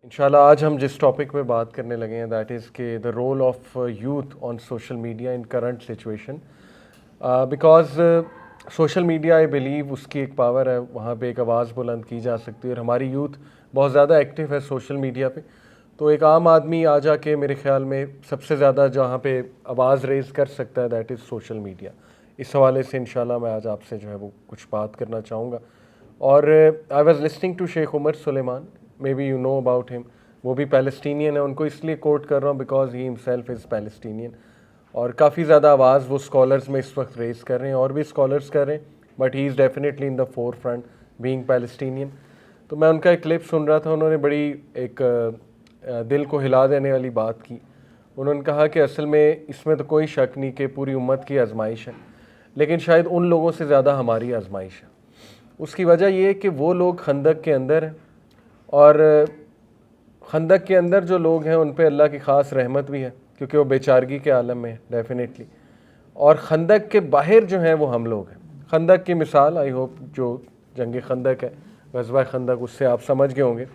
इंशाल्लाह आज हम जिस टॉपिक पे बात करने लगे हैं दैट इज़ के the role of youth on social media in current situation because social media I believe उसकी एक पावर है, वहाँ पे एक आवाज़ बुलंद की जा सकती है और हमारी यूथ बहुत ज़्यादा एक्टिव है सोशल मीडिया पे। तो एक आम आदमी आ जाके मेरे ख्याल में सबसे ज़्यादा जहाँ पे आवाज़ रेज़ कर सकता है दैट इज़ सोशल मीडिया। इस हवाले से इंशाल्लाह मैं आज आपसे जो है वो कुछ बात करना चाहूँगा। और I was listening to Sheikh Omar Suleiman, maybe you know about him. वो भी पैलेस्टीनियन है, उनको इसलिए कोट कर रहा हूँ because he himself is Palestinian. और काफ़ी ज़्यादा आवाज़ वो स्कॉलर्स में इस वक्त रेज़ कर रहे हैं और भी स्कॉलर्स कर रहे हैं, but he is definitely in the four front being Palestinian. तो मैं उनका एक क्लिप सुन रहा था, उन्होंने बड़ी एक दिल को हिला देने वाली बात की। उन्होंने कहा कि असल में इसमें तो कोई शक नहीं कि पूरी उम्मत की आजमाइश है, लेकिन शायद उन लोगों से ज़्यादा हमारी आजमाइश है। उसकी वजह यह है कि वो लोग खंदक के अंदर हैं और खंदक के अंदर जो लोग हैं उन पे अल्लाह की ख़ास रहमत भी है क्योंकि वो बेचारगी के आलम में है डेफिनेटली। और खंदक के बाहर जो हैं वो हम लोग हैं। खंदक की मिसाल आई होप जो जंग खंदक है, ग़ज़वा खंदक, उससे आप समझ गए होंगे।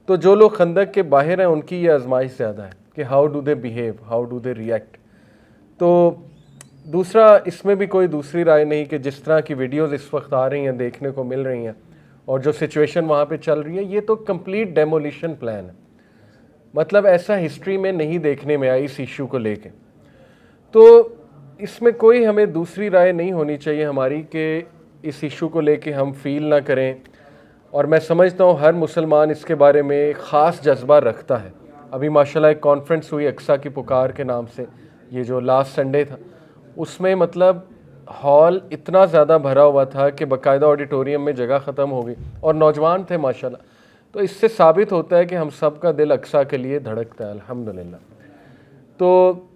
तो जो लोग खंदक के बाहर हैं उनकी ये आजमाइश ज़्यादा है कि how do they behave, how do they react. तो दूसरा, इसमें भी कोई दूसरी राय नहीं कि जिस तरह की वीडियोज़ इस वक्त आ रही हैं, देखने को मिल रही हैं और जो सिचुएशन वहाँ पे चल रही है, ये तो कंप्लीट डेमोलिशन प्लान है। मतलब ऐसा हिस्ट्री में नहीं देखने में आई इस इशू को लेके। तो इसमें कोई हमें दूसरी राय नहीं होनी चाहिए हमारी कि इस इशू को लेके हम फील ना करें। और मैं समझता हूँ हर मुसलमान इसके बारे में ख़ास जज्बा रखता है। अभी माशाल्लाह एक कॉन्फ्रेंस हुई अक्सा की पुकार के नाम से, ये जो लास्ट संडे था, उसमें मतलब हॉल इतना ज़्यादा भरा हुआ था कि बाकायदा ऑडिटोरियम में जगह ख़त्म हो गई और नौजवान थे माशाल्लाह। तो इससे साबित होता है कि हम सब का दिल अक्सा के लिए धड़कता है अल्हम्दुलिल्लाह। तो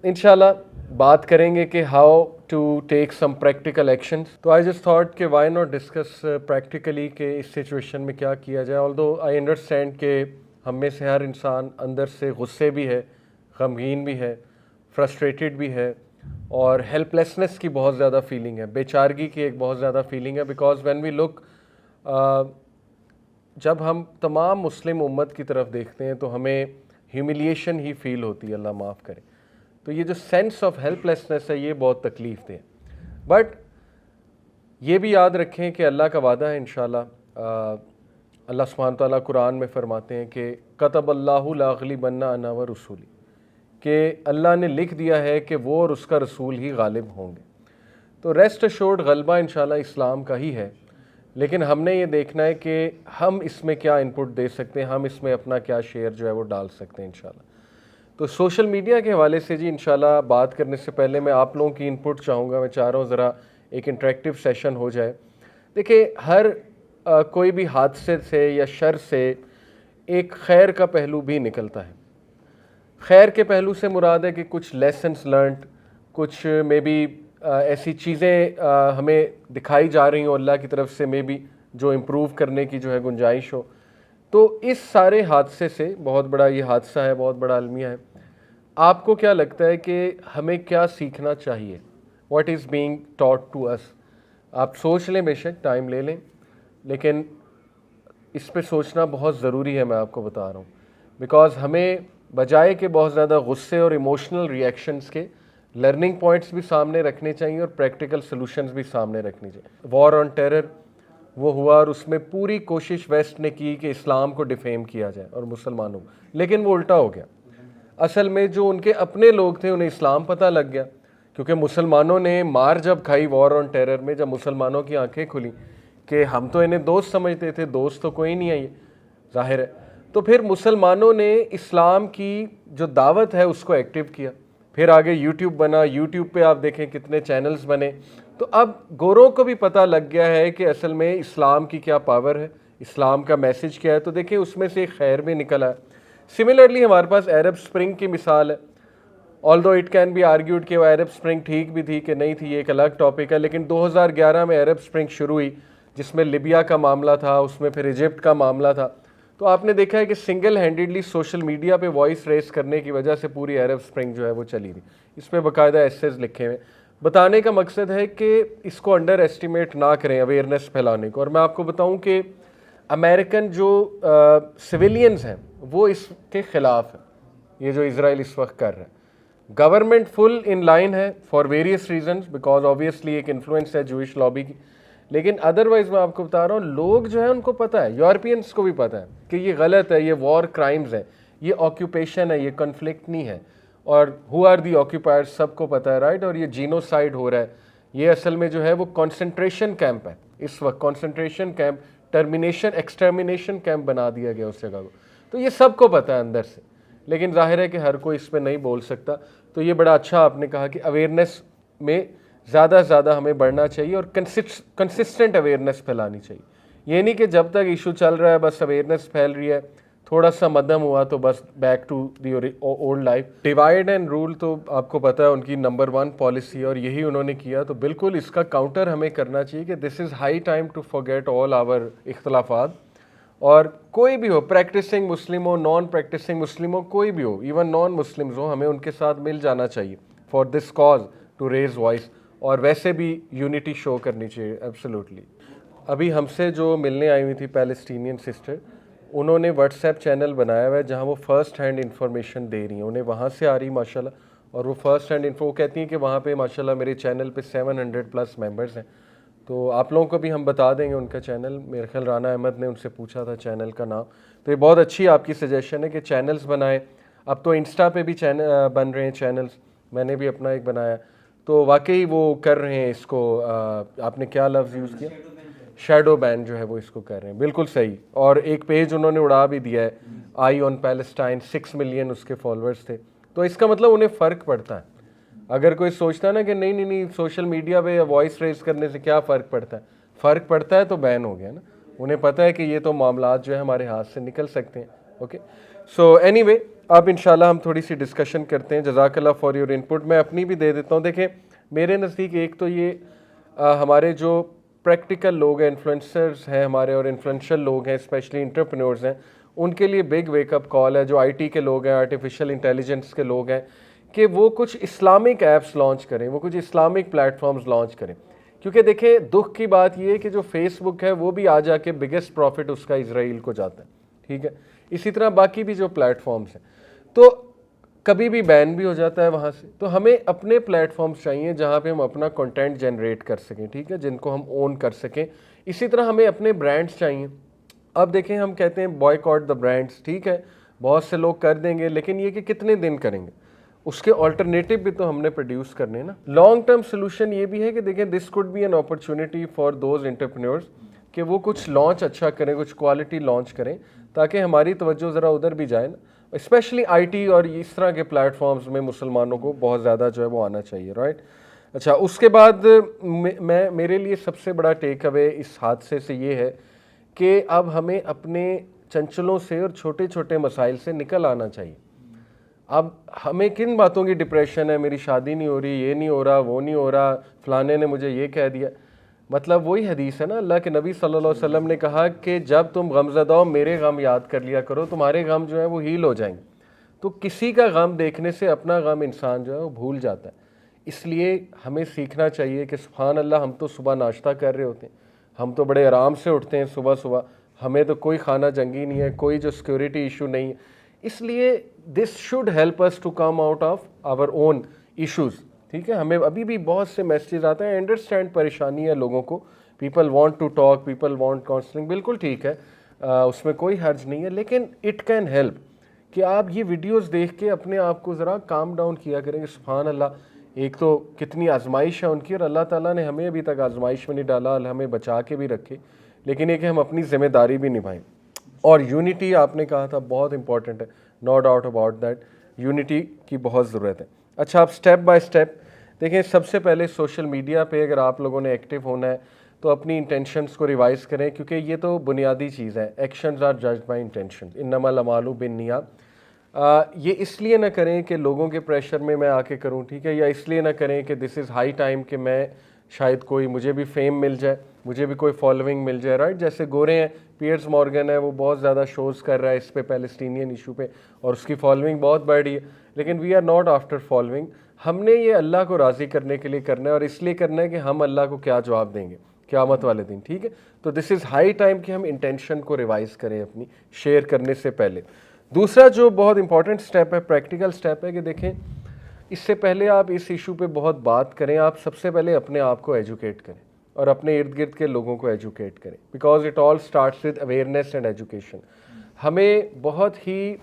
इंशाल्लाह बात करेंगे कि how to take some practical actions. तो आई जस्ट थॉट कि वाई नॉट डिस्कस प्रैक्टिकली कि इस सिचुएशन में क्या किया जाए। ऑल्दो आई अंडरस्टैंड कि हम में से हर इंसान अंदर से गुस्से भी है, गमगीन भी है, फ्रस्ट्रेटेड भी है और हेल्पलेसनेस की बहुत ज़्यादा फीलिंग है, बेचारगी की एक बहुत ज़्यादा फीलिंग है। बिकॉज व्हेन वी लुक, जब हम तमाम मुस्लिम उम्मत की तरफ देखते हैं तो हमें ह्यूमिलिएशन ही फील होती है, अल्लाह माफ़ करे। तो ये जो सेंस ऑफ हेल्पलेसनेस है ये बहुत तकलीफ़ दे। बट ये भी याद रखें कि अल्लाह का वादा है इंशाल्लाह। अल्लाह सुब्हान तआला कुरान में फरमाते हैं कि कतबल्लाहु ला अग़लिबन्ना अना व रसूली, कि अल्लाह ने लिख दिया है कि वो और उसका रसूल ही गालिब होंगे। तो रेस्ट अश्योर्ड गलबा इंशाल्लाह इस्लाम का ही है, लेकिन हमने ये देखना है कि हम इसमें क्या इनपुट दे सकते हैं, हम इसमें अपना क्या शेयर जो है वो डाल सकते हैं इंशाल्लाह। तो सोशल मीडिया के हवाले से जी इंशाल्लाह बात करने से पहले मैं आप लोगों की इनपुट चाहूँगा। मैं चाह रहा हूँ ज़रा एक इंटरेक्टिव सेशन हो जाए। देखिए, हर कोई भी हादसे से या शर से एक खैर का पहलू भी निकलता है। खैर के पहलू से मुराद है कि कुछ लेसन्स लर्नड, कुछ मे बी ऐसी चीज़ें हमें दिखाई जा रही हो अल्लाह की तरफ से, मे बी जो इम्प्रूव करने की जो है गुंजाइश हो। तो इस सारे हादसे से, बहुत बड़ा ये हादसा है, बहुत बड़ा अलमिया है, आपको क्या लगता है कि हमें क्या सीखना चाहिए? What is being taught to us? आप सोच लें, बेशक टाइम ले लें, लेकिन इस पे सोचना बहुत ज़रूरी है, मैं आपको बता रहा हूँ। बिकॉज़ हमें बजाय के बहुत ज़्यादा गुस्से और इमोशनल रिएक्शंस के लर्निंग पॉइंट्स भी सामने रखने चाहिए और प्रैक्टिकल सॉल्यूशंस भी सामने रखनी चाहिए। वॉर ऑन टेरर वो हुआ और उसमें पूरी कोशिश वेस्ट ने की कि इस्लाम को डिफेम किया जाए और मुसलमानों को, लेकिन वो उल्टा हो गया। असल में जो उनके अपने लोग थे उन्हें इस्लाम पता लग गया, क्योंकि मुसलमानों ने मार जब खाई वॉर ऑन टेरर में, जब मुसलमानों की आंखें खुली कि हम तो इन्हें दोस्त समझते थे, दोस्त तो कोई नहीं है ये, जाहिर है। तो फिर मुसलमानों ने इस्लाम की जो दावत है उसको एक्टिव किया। फिर आगे यूट्यूब बना, यूट्यूब पे आप देखें कितने चैनल्स बने। तो अब गोरों को भी पता लग गया है कि असल में इस्लाम की क्या पावर है, इस्लाम का मैसेज क्या है। तो देखिए उसमें से एक खैर भी निकला है। सिमिलरली हमारे पास अरब स्प्रिंग की मिसाल है। Although it can be argued कि वो अरब स्प्रिंग ठीक भी थी कि नहीं थी, ये एक अलग टॉपिक है, लेकिन 2011 में अरब स्प्रिंग शुरू हुई जिसमें लिबिया का मामला था, उसमें फिर इजिप्ट का मामला था। तो आपने देखा है कि सिंगल हैंडेडली सोशल मीडिया पे वॉइस रेस करने की वजह से पूरी अरब स्प्रिंग जो है वो चली थी। इस पर बाकायदा एसेज लिखे हुए। बताने का मकसद है कि इसको अंडर एस्टिमेट ना करें, अवेयरनेस फैलाने को। और मैं आपको बताऊं कि अमेरिकन जो सिविलियंस हैं वो इसके ख़िलाफ़ है, ये जो इज़राइल इस वक्त कर रहा है। गवर्नमेंट फुल इन लाइन है for various reasons, because obviously एक इन्फ्लुएंस है जूइश लॉबी की, लेकिन अदरवाइज मैं आपको बता रहा हूँ लोग जो है उनको पता है, यूरोपियंस को भी पता है कि ये गलत है, ये वॉर क्राइम्स है, ये ऑक्यूपेशन है, ये कन्फ्लिक्ट नहीं है, और हु आर दी ऑक्यूपायर्स सबको पता है, राइट। और ये जीनोसाइड हो रहा है, ये असल में जो है वो कॉन्सेंट्रेशन कैंप है इस वक्त, concentration camp, termination extermination camp बना दिया गया उस जगह को। तो ये सबको पता है अंदर से, लेकिन जाहिर है कि हर कोई इस पर नहीं बोल सकता। तो ये बड़ा अच्छा आपने कहा कि अवेयरनेस में ज़्यादा से ज़्यादा हमें बढ़ना चाहिए और कंसिस्टेंट अवेयरनेस फैलानी चाहिए। ये नहीं कि जब तक इशू चल रहा है बस अवेयरनेस फैल रही है, थोड़ा सा मध्यम हुआ तो बस back to the old life. Divide and rule तो आपको पता है उनकी नंबर 1 पॉलिसी, और यही उन्होंने किया। तो बिल्कुल इसका काउंटर हमें करना चाहिए कि this is high time to forget all our इख्तलाफात, और कोई भी हो, प्रैक्टिसिंग मुस्लिम हो, नॉन प्रैक्टिसिंग मुस्लिम हो, कोई भी हो, इवन नॉन मुस्लिम्स हो, हमें उनके साथ मिल जाना चाहिए for this cause to raise voice, और वैसे भी यूनिटी शो करनी चाहिए एब्सोल्युटली। अभी हमसे जो मिलने आई हुई थी पैलेस्टीनियन सिस्टर, उन्होंने व्हाट्सएप चैनल बनाया हुआ है जहाँ वो फ़र्स्ट हैंड इंफॉर्मेशन दे रही हैं, उन्हें वहाँ से आ रही माशाल्लाह, और वो फ़र्स्ट हैंड इन्फो कहती हैं कि वहाँ पे माशाल्लाह मेरे चैनल पे 700+ मेंबर्स हैं। तो आप लोगों को भी हम बता देंगे उनका चैनल, मेरे ख्याल राना अहमद ने उनसे पूछा था चैनल का नाम। तो ये बहुत अच्छी आपकी सजेशन है कि चैनल्स बनाएं। अब तो इंस्टा पे भी चैनल बन रहे हैं चैनल्स, मैंने भी अपना एक बनाया, तो वाकई वो कर रहे हैं इसको। आपने क्या लफ्ज़ यूज़ किया, शैडो बैन जो है वो इसको कर रहे हैं, बिल्कुल सही। और एक पेज उन्होंने उड़ा भी दिया है, आई ऑन पैलेस्टाइन, 6 मिलियन उसके फॉलोअर्स थे। तो इसका मतलब उन्हें फ़र्क पड़ता है। अगर कोई सोचता है ना कि नहीं नहीं नहीं सोशल मीडिया पे या वॉइस रेज करने से क्या फ़र्क पड़ता है, फ़र्क पड़ता है तो बैन हो गया ना। उन्हें पता है कि ये तो मामलात जो है हमारे हाथ से निकल सकते हैं। ओके, सो एनीवे अब इंशाल्लाह हम थोड़ी सी डिस्कशन करते हैं। जज़ाकल्लाह फॉर योर इनपुट। मैं अपनी भी दे देता हूँ। देखें मेरे नज़दीक एक तो ये हमारे जो प्रैक्टिकल लोग हैं, इन्फ्लुएंसर्स हैं हमारे, और इन्फ्लुएंशियल लोग हैं, स्पेशली एंटरप्रेन्योर्स हैं, उनके लिए बिग वेकअप कॉल है। जो आईटी के लोग हैं, आर्टिफिशियल इंटेलिजेंस के लोग हैं, कि वो कुछ इस्लामिक ऐप्स लॉन्च करें, वो कुछ इस्लामिक प्लेटफॉर्म्स लॉन्च करें। क्योंकि देखें दुख की बात ये है कि जो फेसबुक है वो भी आ जाके बिगेस्ट प्रॉफिट उसका इजराइल को जाता है, ठीक है। इसी तरह बाकी भी जो प्लेटफॉर्म्स हैं तो कभी भी बैन भी हो जाता है वहाँ से। तो हमें अपने प्लेटफॉर्म्स चाहिए जहाँ पे हम अपना कंटेंट जनरेट कर सकें, ठीक है, जिनको हम ओन कर सकें। इसी तरह हमें अपने ब्रांड्स चाहिए। अब देखें हम कहते हैं बॉयकॉट द ब्रांड्स, ठीक है, बहुत से लोग कर देंगे, लेकिन ये कि कितने दिन करेंगे, उसके ऑल्टरनेटिव भी तो हमने प्रोड्यूस करने ना। लॉन्ग टर्म सोल्यूशन ये भी है कि देखें this could be an opportunity for those entrepreneurs कि वो कुछ लॉन्च अच्छा करें, कुछ क्वालिटी लॉन्च करें, ताकि हमारी तवज्जो ज़रा उधर भी जाए ना। स्पेशली आईटी और इस तरह के प्लेटफॉर्म्स में मुसलमानों को बहुत ज़्यादा जो है वो आना चाहिए, राइट। अच्छा, उसके बाद मेरे लिए सबसे बड़ा टेक अवे इस हादसे से ये है कि अब हमें अपने चंचलों से और छोटे छोटे मसाइल से निकल आना चाहिए। अब हमें किन बातों की डिप्रेशन है, मेरी शादी नहीं हो रही, ये नहीं हो रहा, वो नहीं हो रहा, फलाने ने मुझे ये कह दिया। मतलब वही हदीस है ना, अल्लाह के नबी सल्लल्लाहु अलैहि वसल्लम ने कहा कि जब तुम गमज़दा हो मेरे गम याद कर लिया करो, तुम्हारे गम जो है वो हील हो जाएंगे। तो किसी का गम देखने से अपना गम इंसान जो है वो भूल जाता है। इसलिए हमें सीखना चाहिए कि सुभान अल्लाह, हम तो सुबह नाश्ता कर रहे होते हैं, हम तो बड़े आराम से उठते हैं सुबह सुबह, हमें तो कोई खाना जंगी नहीं है, कोई जो सिक्योरिटी इशू नहीं है। इसलिए this should help us to come out of our own issues, ठीक है। हमें अभी भी बहुत से मैसेज आते हैं, अंडरस्टैंड परेशानी है लोगों को, people want to talk, people want counselling, बिल्कुल ठीक है, उसमें कोई हर्ज नहीं है, लेकिन इट कैन हेल्प कि आप ये वीडियोस देख के अपने आप को ज़रा काम डाउन किया करेंगे। सुभान अल्लाह, एक तो कितनी आजमाइश है उनकी, और अल्लाह ताला ने हमें अभी तक आजमाइश में नहीं डाला, अल्लाह हमें बचा के भी रखे, लेकिन एक हम अपनी ज़िम्मेदारी भी निभाएं। और यूनिटी आपने कहा था बहुत इंपॉर्टेंट है, no doubt about that, unity की बहुत ज़रूरत है। अच्छा, आप स्टेप बाय स्टेप देखें। सबसे पहले सोशल मीडिया पे अगर आप लोगों ने एक्टिव होना है तो अपनी इंटेंशंस को रिवाइज़ करें, क्योंकि ये तो बुनियादी चीज़ है, actions are judged by intention, इन्नमल अमालु बिन्नियात। ये इसलिए ना करें कि लोगों के प्रेशर में मैं आके करूं, ठीक है, या इसलिए ना करें कि दिस इज़ हाई टाइम कि मैं शायद कोई मुझे भी फेम मिल जाए, मुझे भी कोई फॉलोइंग मिल जाए, राइट। जैसे गोरे हैं, पियर्स मॉर्गन है, वो बहुत ज़्यादा शोज़ कर रहा है इस पे, पैलेस्टीनियन इशू पे, और उसकी फॉलोइंग बहुत बढ़ रही है, लेकिन we are not after following. हमने ये अल्लाह को राज़ी करने के लिए करना है, और इसलिए करना है कि हम अल्लाह को क्या जवाब देंगे क़यामत वाले दिन, ठीक है। तो दिस इज़ हाई टाइम कि हम इंटेंशन को रिवाइज़ करें अपनी शेयर करने से पहले। दूसरा जो बहुत इंपॉर्टेंट स्टेप है, प्रैक्टिकल स्टेप है कि देखें, इससे पहले आप इस इशू पे बहुत बात करें, आप सबसे पहले अपने आप को एजुकेट करें और अपने इर्द गिर्द के लोगों को एजुकेट करें, because it all starts with awareness and education. हमें बहुत ही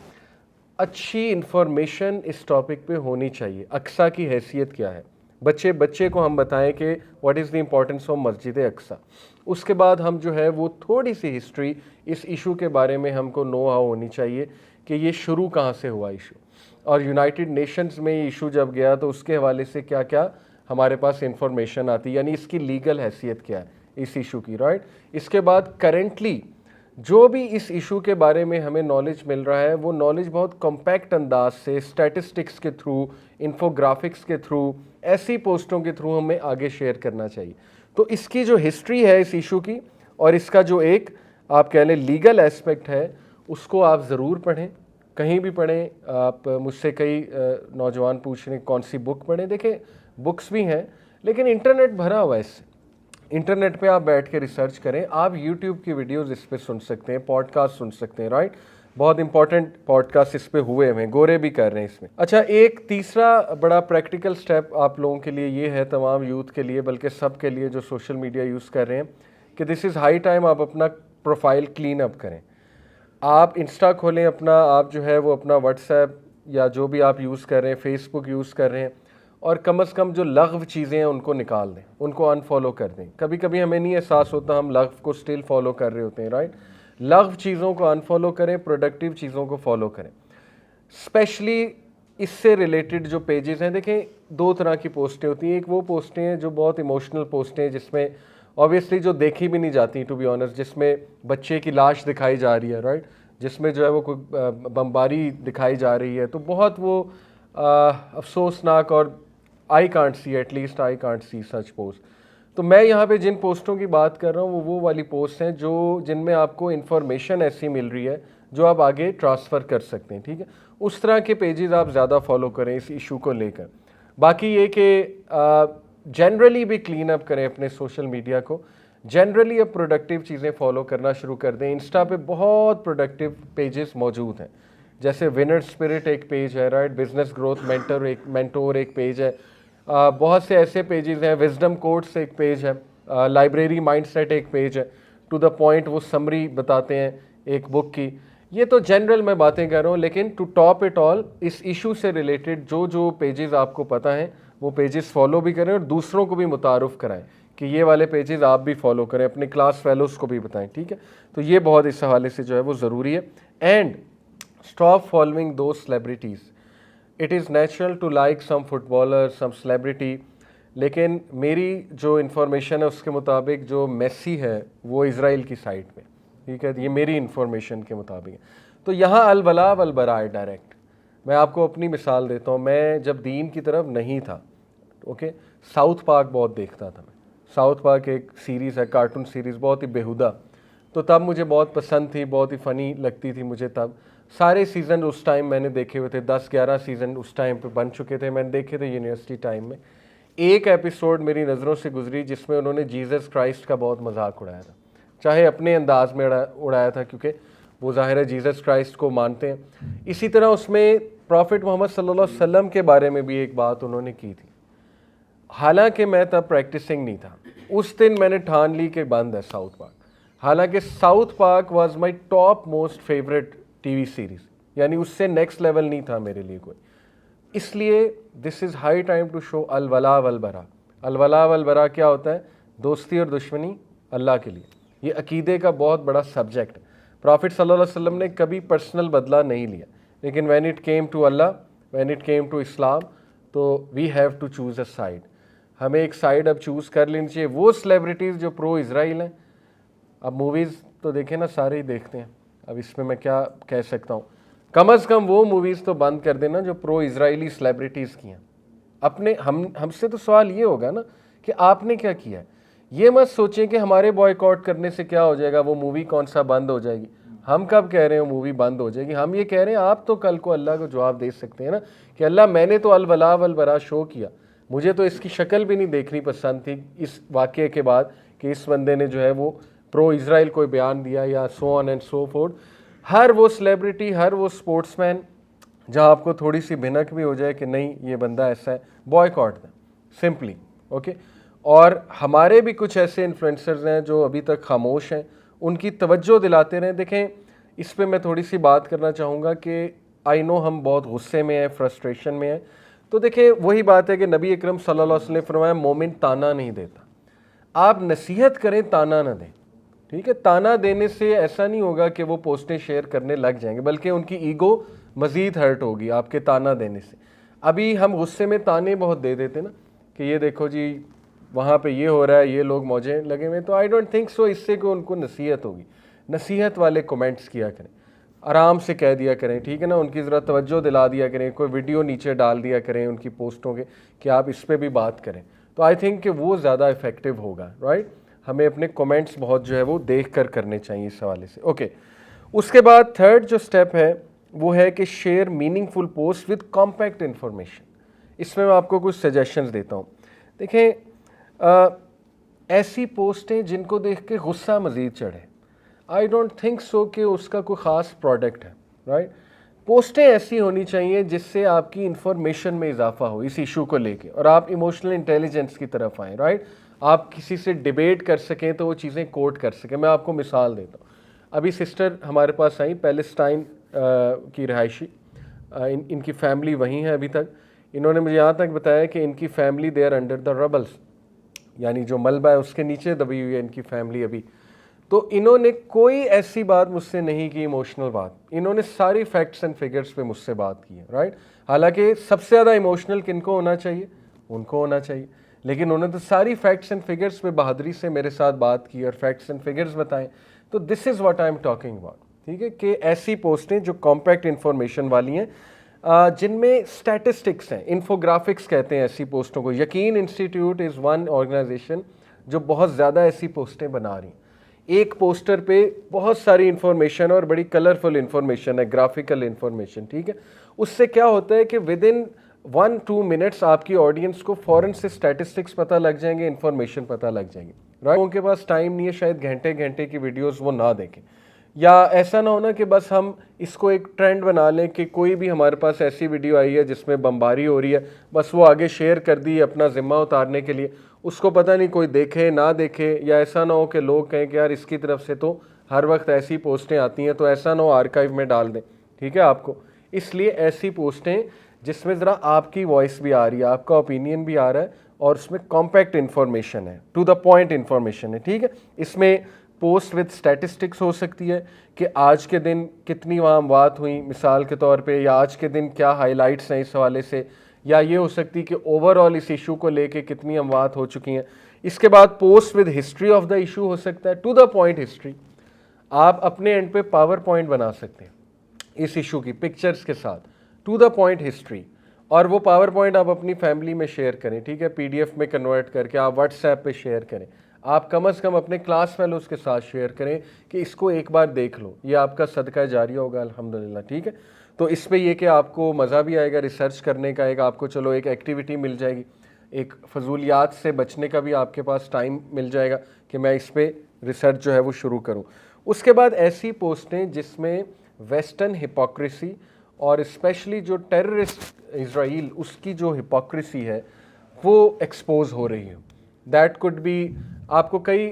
अच्छी इंफॉर्मेशन इस टॉपिक पे होनी चाहिए। अक्सा की हैसियत क्या है, बच्चे को हम बताएं कि what is the importance of मस्जिद अक्सा। उसके बाद हम जो है वो थोड़ी सी हिस्ट्री इस इशू के बारे में हमको नो हाउ होनी चाहिए कि ये शुरू कहाँ से हुआ इशू, और यूनाइटेड नेशंस में ये इशू जब गया तो उसके हवाले से क्या क्या हमारे पास इंफॉर्मेशन आती, यानी इसकी लीगल हैसियत क्या है इस इशू की, राइट। इसके बाद करेंटली जो भी इस इशू के बारे में हमें नॉलेज मिल रहा है वो नॉलेज बहुत कॉम्पैक्ट अंदाज से स्टैटिस्टिक्स के थ्रू, इन्फोग्राफिक्स के थ्रू, ऐसी पोस्टों के थ्रू हमें आगे शेयर करना चाहिए। तो इसकी जो हिस्ट्री है इस इशू की और इसका जो एक आप कह लें लीगल एस्पेक्ट है, उसको आप ज़रूर पढ़ें, कहीं भी पढ़ें। आप मुझसे कई नौजवान पूछ रहे हैं कौन सी बुक पढ़ें। देखें, बुक्स भी हैं लेकिन इंटरनेट भरा हुआ है इससे। इंटरनेट पे आप बैठ के रिसर्च करें, आप यूट्यूब की वीडियोस इस पे सुन सकते हैं, पॉडकास्ट सुन सकते हैं, राइट। बहुत इंपॉर्टेंट पॉडकास्ट इस पे हुए हैं, गोरे भी कर रहे हैं इसमें। अच्छा, एक तीसरा बड़ा प्रैक्टिकल स्टेप आप लोगों के लिए ये है, तमाम यूथ के लिए, बल्कि सब के लिए जो सोशल मीडिया यूज़ कर रहे हैं, कि दिस इज़ हाई टाइम आप अपना प्रोफाइल क्लीन अप करें। आप इंस्टा खोलें अपना, आप जो है वो अपना व्हाट्सएप या जो भी आप यूज़ कर रहे हैं, फेसबुक यूज़ कर रहे हैं, और कम से कम जो लग़्व चीज़ें हैं उनको निकाल दें, उनको अनफॉलो कर दें। कभी कभी हमें नहीं एहसास होता, हम लग़्व को स्टिल फॉलो कर रहे होते हैं, राइट। लग़्व चीज़ों को अनफॉलो करें, प्रोडक्टिव चीज़ों को फॉलो करें। स्पेशली इससे रिलेटेड जो पेजेस हैं, देखें दो तरह की पोस्टें होती हैं। एक वो पोस्टें हैं जो बहुत इमोशनल पोस्टें हैं, जिसमें ऑब्वियसली जो देखी भी नहीं जाती, टू बी ऑनेस्ट, जिसमें बच्चे की लाश दिखाई जा रही है, राइट, जिसमें जो है वो कोई बमबारी दिखाई जा रही है, तो बहुत वो अफसोसनाक, और I can't see, at least I can't see such post. तो मैं यहाँ पे जिन पोस्टों की बात कर रहा हूँ वो वाली पोस्ट हैं जो जिनमें आपको इन्फॉर्मेशन ऐसी मिल रही है जो आप आगे ट्रांसफ़र कर सकते हैं, ठीक है। उस तरह के पेजेस आप ज़्यादा फॉलो करें इस इशू को लेकर। बाकी ये कि जनरली भी क्लीन अप करें अपने सोशल मीडिया को। जनरली अब प्रोडक्टिव चीज़ें फॉलो करना शुरू कर दें। इंस्टा पे बहुत प्रोडक्टिव पेजेस मौजूद हैं, जैसे विनर स्पिरिट एक पेज है, राइट, बिजनेस ग्रोथ मेंटोर एक पेज है, बहुत से ऐसे पेजेस हैं, विजडम कोट्स एक पेज है, लाइब्रेरी माइंडसेट एक पेज है, टू द पॉइंट वो समरी बताते हैं एक बुक की। ये तो जनरल मैं बातें कर रहा हूँ, लेकिन टू टॉप इट ऑल इस इशू से रिलेटेड जो जो पेजेस आपको पता हैं वो पेजेस फॉलो भी करें और दूसरों को भी मुतारुफ़ कराएं कि ये वाले पेजेस आप भी फॉलो करें, अपने क्लास फेलोज़ को भी बताएं, ठीक है। तो ये बहुत इस हवाले से जो है वो ज़रूरी है। And stop following those celebrities. It is natural to like some footballer, some celebrity, लेकिन मेरी जो इन्फॉर्मेशन है उसके मुताबिक जो मेसी है वो इज़राइल की साइड पे, ठीक है, ये मेरी इन्फॉर्मेशन के मुताबिक है। तो यहाँ अलवला वलबरा है डायरेक्ट। मैं आपको अपनी मिसाल देता हूँ, मैं जब दीन की तरफ नहीं था, ओके, साउथ पार्क बहुत देखता था मैं। साउथ पार्क एक सीरीज़ है, कार्टून सीरीज़, बहुत ही बेहुदा, तो तब मुझे बहुत पसंद थी, बहुत ही फ़नी लगती थी मुझे तब। सारे सीज़न उस टाइम मैंने देखे हुए थे, 10-11 सीज़न उस टाइम पे बन चुके थे, मैंने देखे थे यूनिवर्सिटी टाइम में। एक एपिसोड मेरी नज़रों से गुजरी जिसमें उन्होंने जीसस क्राइस्ट का बहुत मजाक उड़ाया था, चाहे अपने अंदाज में उड़ाया था, क्योंकि वो ज़ाहिर है जीसस क्राइस्ट को मानते हैं। इसी तरह उसमें प्रॉफिट मोहम्मद सल्लल्लाहु अलैहि वसल्लम के बारे में भी एक बात उन्होंने की थी। हालांकि मैं तब प्रैक्टिसिंग नहीं था, उस दिन मैंने ठान ली कि बंद है साउथ पार्क। हालांकि south park was my top most favourite TV series, यानी उससे नेक्स्ट लेवल नहीं था मेरे लिए कोई। इसलिए this is high time to show अलवला वलबरा। अलवला वलबरा क्या होता है? दोस्ती और दुश्मनी अल्लाह के लिए। ये अकीदे का बहुत बड़ा सब्जेक्ट है। प्रॉफिट सल्लल्लाहु अलैहि वसल्लम ने कभी पर्सनल बदला नहीं लिया, लेकिन when it came to Allah, when it came to Islam, तो we have to choose a side. हमें एक साइड अब चूज़ कर लेनी चाहिए। वो सेलिब्रिटीज़ जो प्रो इज़राइल हैं, अब मूवीज़ तो देखें ना, सारे ही देखते हैं, अब इसमें मैं क्या कह सकता हूँ। कम से कम वो मूवीज़ तो बंद कर देना जो प्रो इज़राइली सेलिब्रिटीज़ की हैं। अपने हमसे तो सवाल ये होगा ना कि आपने क्या किया है। ये मत सोचें कि हमारे बॉयकॉट करने से क्या हो जाएगा, वो मूवी कौन सा बंद हो जाएगी। हम कब कह रहे हैं मूवी बंद हो जाएगी? हम ये कह रहे हैं आप तो कल को अल्लाह को जवाब दे सकते हैं ना कि अल्लाह मैंने तो अलवला वलबरा शो किया, मुझे तो इसकी शक्ल भी नहीं देखनी पसंद थी इस वाक़े के बाद कि इस बंदे ने जो है वो प्रो इज़राइल कोई बयान दिया या so on and so forth. हर वो सेलिब्रिटी, हर वो स्पोर्ट्समैन जहाँ आपको थोड़ी सी भिनक भी हो जाए कि नहीं ये बंदा ऐसा है, बॉयकॉट दें सिंपली, ओके। और हमारे भी कुछ ऐसे इन्फ्लुएंसर्स हैं जो अभी तक खामोश हैं, उनकी तवज्जो दिलाते रहें। देखें, इस पे मैं थोड़ी सी बात करना चाहूँगा कि आई नो हम बहुत गुस्से में हैं, फ्रस्ट्रेशन में हैं, तो देखिए वही बात है कि नबी अकरम सल्लल्लाहु अलैहि वसल्लम ने फरमाया मोमिन ताना नहीं देता। आप नसीहत करें, ताना ना दें, ठीक है। ताना देने से ऐसा नहीं होगा कि वो पोस्टें शेयर करने लग जाएंगे, बल्कि उनकी ईगो मज़ीद हर्ट होगी आपके ताना देने से। अभी हम गुस्से में ताने बहुत दे देते ना कि ये देखो जी वहाँ पे ये हो रहा है, ये लोग मौजे लगे हुए, तो आई डोंट थिंक सो इससे कोई उनको नसीहत होगी। नसीहत वाले कमेंट्स किया करें, आराम से कह दिया करें, ठीक है ना, उनकी ज़रा तवज्जो दिला दिया करें, कोई वीडियो नीचे डाल दिया करें उनकी पोस्टों के कि आप इस पर भी बात करें, तो आई थिंक कि वो ज़्यादा इफ़ेक्टिव होगा, राइट। हमें अपने कमेंट्स बहुत जो है वो देख कर करने चाहिए इस हवाले से, ओके। उसके बाद थर्ड जो स्टेप है वो है कि share meaningful post with compact information. इसमें मैं आपको कुछ सजेशंस देता हूँ। देखें, ऐसी पोस्टें जिनको देख के गुस्सा मज़ीद चढ़े, आई डोंट थिंक सो कि उसका कोई ख़ास प्रोडक्ट है, राइट। पोस्टें ऐसी होनी चाहिए जिससे आपकी इंफॉर्मेशन में इजाफा हो इस इशू को लेके और आप इमोशनल इंटेलिजेंस की तरफ आएँ, राइट। आप किसी से डिबेट कर सकें तो वो चीज़ें कोट कर सकें। मैं आपको मिसाल देता हूँ, अभी सिस्टर हमारे पास आई पैलेस्टाइन की रहायशी, इनकी फैमिली वहीं है अभी तक। इन्होंने मुझे यहाँ तक बताया कि इनकी family they are under the rubbles, यानी जो मलबा है उसके नीचे दबी हुई है इनकी फैमिली अभी। तो इन्होंने कोई ऐसी बात मुझसे नहीं की इमोशनल बात, इन्होंने सारी फैक्ट्स एंड फिगर्स पे मुझसे बात की है, राइट। हालांकि सबसे ज़्यादा इमोशनल किनको होना चाहिए, उनको होना चाहिए, लेकिन उन्होंने तो सारी फैक्ट्स एंड फिगर्स पे बहादुरी से मेरे साथ बात की और फैक्ट्स एंड फिगर्स बताएं। तो this is what I am talking about, ठीक है, कि ऐसी पोस्टें जो कॉम्पैक्ट इन्फॉर्मेशन वाली हैं, जिनमें स्टैटिस्टिक्स हैं, इन्फोग्राफिक्स कहते हैं ऐसी पोस्टों को। यकीन इंस्टीट्यूट इज़ वन ऑर्गेनाइजेशन जो बहुत ज़्यादा ऐसी पोस्टें बना रही हैं। एक पोस्टर पे बहुत सारी इन्फॉर्मेशन और बड़ी कलरफुल इन्फॉर्मेशन है, ग्राफिकल इन्फॉर्मेशन, ठीक है। उससे क्या होता है कि विद इन 1-2 मिनट्स आपकी ऑडियंस को फ़ौरन से स्टैटिस्टिक्स पता लग जाएंगे, इन्फॉर्मेशन पता लग जाएगी, राइट। उनके पास टाइम नहीं है शायद घंटे घंटे की वीडियोस वो ना देखें, या ऐसा ना होना कि बस हम इसको एक ट्रेंड बना लें कि कोई भी हमारे पास ऐसी वीडियो आई है जिसमें बमबारी हो रही है, बस वो आगे शेयर कर दी अपना ज़िम्मा उतारने के लिए, उसको पता नहीं कोई देखे ना देखे, या ऐसा ना हो कि लोग कहें कि यार इसकी तरफ से तो हर वक्त ऐसी पोस्टें आती हैं, तो ऐसा ना हो आर्काइव में डाल दें, ठीक है आपको। इसलिए ऐसी पोस्टें जिसमें ज़रा आपकी वॉइस भी आ रही है, आपका ओपिनियन भी आ रहा है और उसमें कॉम्पैक्ट इन्फॉर्मेशन है, टू द पॉइंट इन्फॉर्मेशन है, ठीक है। इसमें पोस्ट विद स्टैटिस्टिक्स हो सकती है कि आज के दिन कितनी वहाँ बात हुई मिसाल के तौर पे, या आज के दिन क्या हाइलाइट्स हैं इस हवाले से, या ये हो सकती है कि ओवरऑल इस इशू को लेके कितनी अमवात हो चुकी हैं। इसके बाद post with history of the issue हो सकता है, टू द पॉइंट हिस्ट्री। आप अपने एंड पे पावर पॉइंट बना सकते हैं इस इशू की पिक्चर्स के साथ, टू द पॉइंट हिस्ट्री, और वो पावर पॉइंट आप अपनी फैमिली में शेयर करें, ठीक है, PDF में कन्वर्ट करके आप व्हाट्सएप पे शेयर करें, आप कम से कम अपने क्लास फेलोज़ के साथ शेयर करें कि इसको एक बार देख लो, ये आपका सदका जारिया होगा अल्हम्दुलिल्लाह, ठीक है। तो इस पे ये कि आपको मज़ा भी आएगा रिसर्च करने का, एक आपको चलो एक एक्टिविटी मिल जाएगी, एक फजूलियात से बचने का भी आपके पास टाइम मिल जाएगा कि मैं इस पर रिसर्च जो है वो शुरू करूँ। उसके बाद ऐसी पोस्टें जिसमें वेस्टर्न हिपोक्रेसी और स्पेशली जो टेररिस्ट इज़राइल उसकी जो हिपोक्रेसी है वो एक्सपोज हो रही है। दैट कुड बी, आपको कई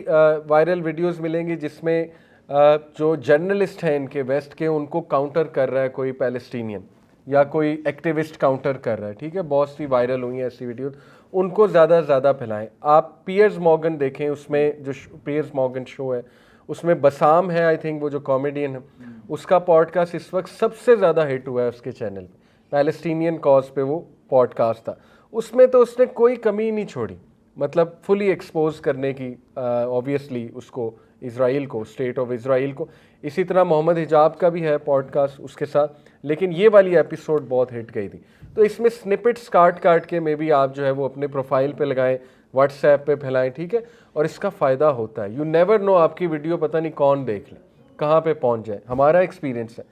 वायरल वीडियोस मिलेंगी जिसमें जो जर्नलिस्ट हैं इनके वेस्ट के, उनको काउंटर कर रहा है कोई पैलेस्टीनियन या कोई एक्टिविस्ट काउंटर कर रहा है, ठीक है। बहुत सी वायरल हुई हैं ऐसी वीडियोस, उनको ज़्यादा से ज़्यादा फैलाएं। आप पियर्स मॉर्गन देखें, उसमें जो पियर्स मॉर्गन शो है उसमें बसाम है, आई थिंक वो जो कॉमेडियन है, उसका पॉडकास्ट इस वक्त सबसे ज़्यादा हिट हुआ है उसके चैनल पे, पैलेस्टीनियन कॉज पे वो पॉडकास्ट था। उसमें तो उसने कोई कमी नहीं छोड़ी, मतलब फुली एक्सपोज करने की ऑब्वियसली उसको, इज़राइल को, स्टेट ऑफ इज़राइल को। इसी तरह मोहम्मद हिजाब का भी है पॉडकास्ट उसके साथ, लेकिन ये वाली एपिसोड बहुत हिट गई थी। तो इसमें स्निपेट्स काट काट के मे बी आप जो है वो अपने प्रोफाइल पे लगाएं, व्हाट्सएप पे फैलाएं, ठीक है। और इसका फ़ायदा होता है, यू नेवर नो, आपकी वीडियो पता नहीं कौन देख ले, कहाँ पे पहुँच जाए। हमारा एक्सपीरियंस है,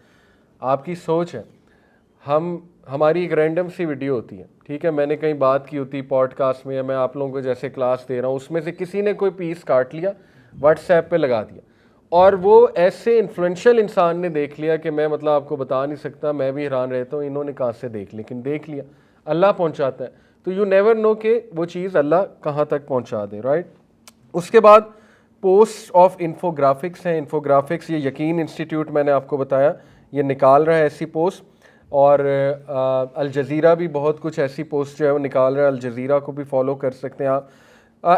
आपकी सोच है, हमारी एक रैंडम सी वीडियो होती है, ठीक है, मैंने कहीं बात की होती पॉडकास्ट में, या मैं आप लोगों को जैसे क्लास दे रहा हूँ, उसमें से किसी ने कोई पीस काट लिया, व्हाट्सएप पे लगा दिया, और वो ऐसे इन्फ्लुएंशियल इंसान ने देख लिया कि मैं मतलब आपको बता नहीं सकता, मैं भी हैरान रहता हूँ इन्होंने कहाँ से देख, लेकिन देख लिया। अल्लाह पहुँचाता है, तो यू नेवर नो कि वो चीज़ अल्लाह कहाँ तक पहुँचा दे, राइट। उसके बाद पोस्ट ऑफ इन्फोग्राफिक्स हैं। इन्फोग्राफिक्स ये यकीन इंस्टीट्यूट मैंने आपको बताया ये निकाल रहा है ऐसी पोस्ट, और अल जज़ीरा भी बहुत कुछ ऐसी पोस्ट जो है वो निकाल रहा है, अल जज़ीरा को भी फॉलो कर सकते हैं आप।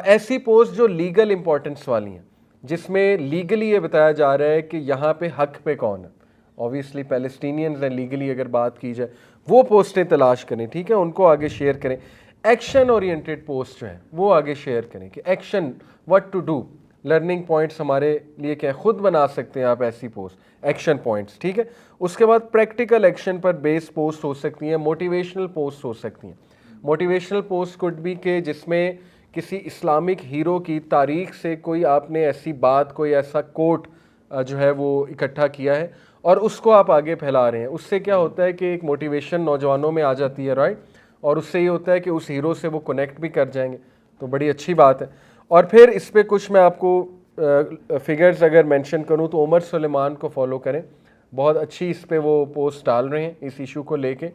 ऐसी पोस्ट जो लीगल इंपॉर्टेंस वाली हैं, जिसमें लीगली ये बताया जा रहा है कि यहाँ पे हक पे कौन है, ऑब्वियसली पैलेस्टीनियंस हैं लीगली अगर बात की जाए, वो पोस्टें तलाश करें, ठीक है, उनको आगे शेयर करें। एक्शन ओरिएंटेड पोस्ट जो है वो आगे शेयर करें कि action what to do, learning points हमारे लिए क्या खुद बना सकते हैं आप ऐसी पोस्ट, एक्शन पॉइंट्स, ठीक है। उसके बाद प्रैक्टिकल एक्शन पर बेस्ड पोस्ट हो सकती हैं, मोटिवेशनल पोस्ट हो सकती हैं। मोटिवेशनल पोस्ट कुड भी के जिसमें किसी इस्लामिक हीरो की तारीख से कोई आपने ऐसी बात, कोई ऐसा कोट जो है वो इकट्ठा किया है और उसको आप आगे फैला रहे हैं। उससे क्या होता है कि एक मोटिवेशन नौजवानों में आ जाती है, राइट, और उससे ये होता है कि उस हीरो से वो कनेक्ट भी कर जाएंगे, तो बड़ी अच्छी बात है। और फिर इस पर कुछ मैं आपको फिगर्स अगर मेंशन करूं तो उमर सुलेमान को फॉलो करें, बहुत अच्छी इस पे वो पोस्ट डाल रहे हैं इस इशू को लेके।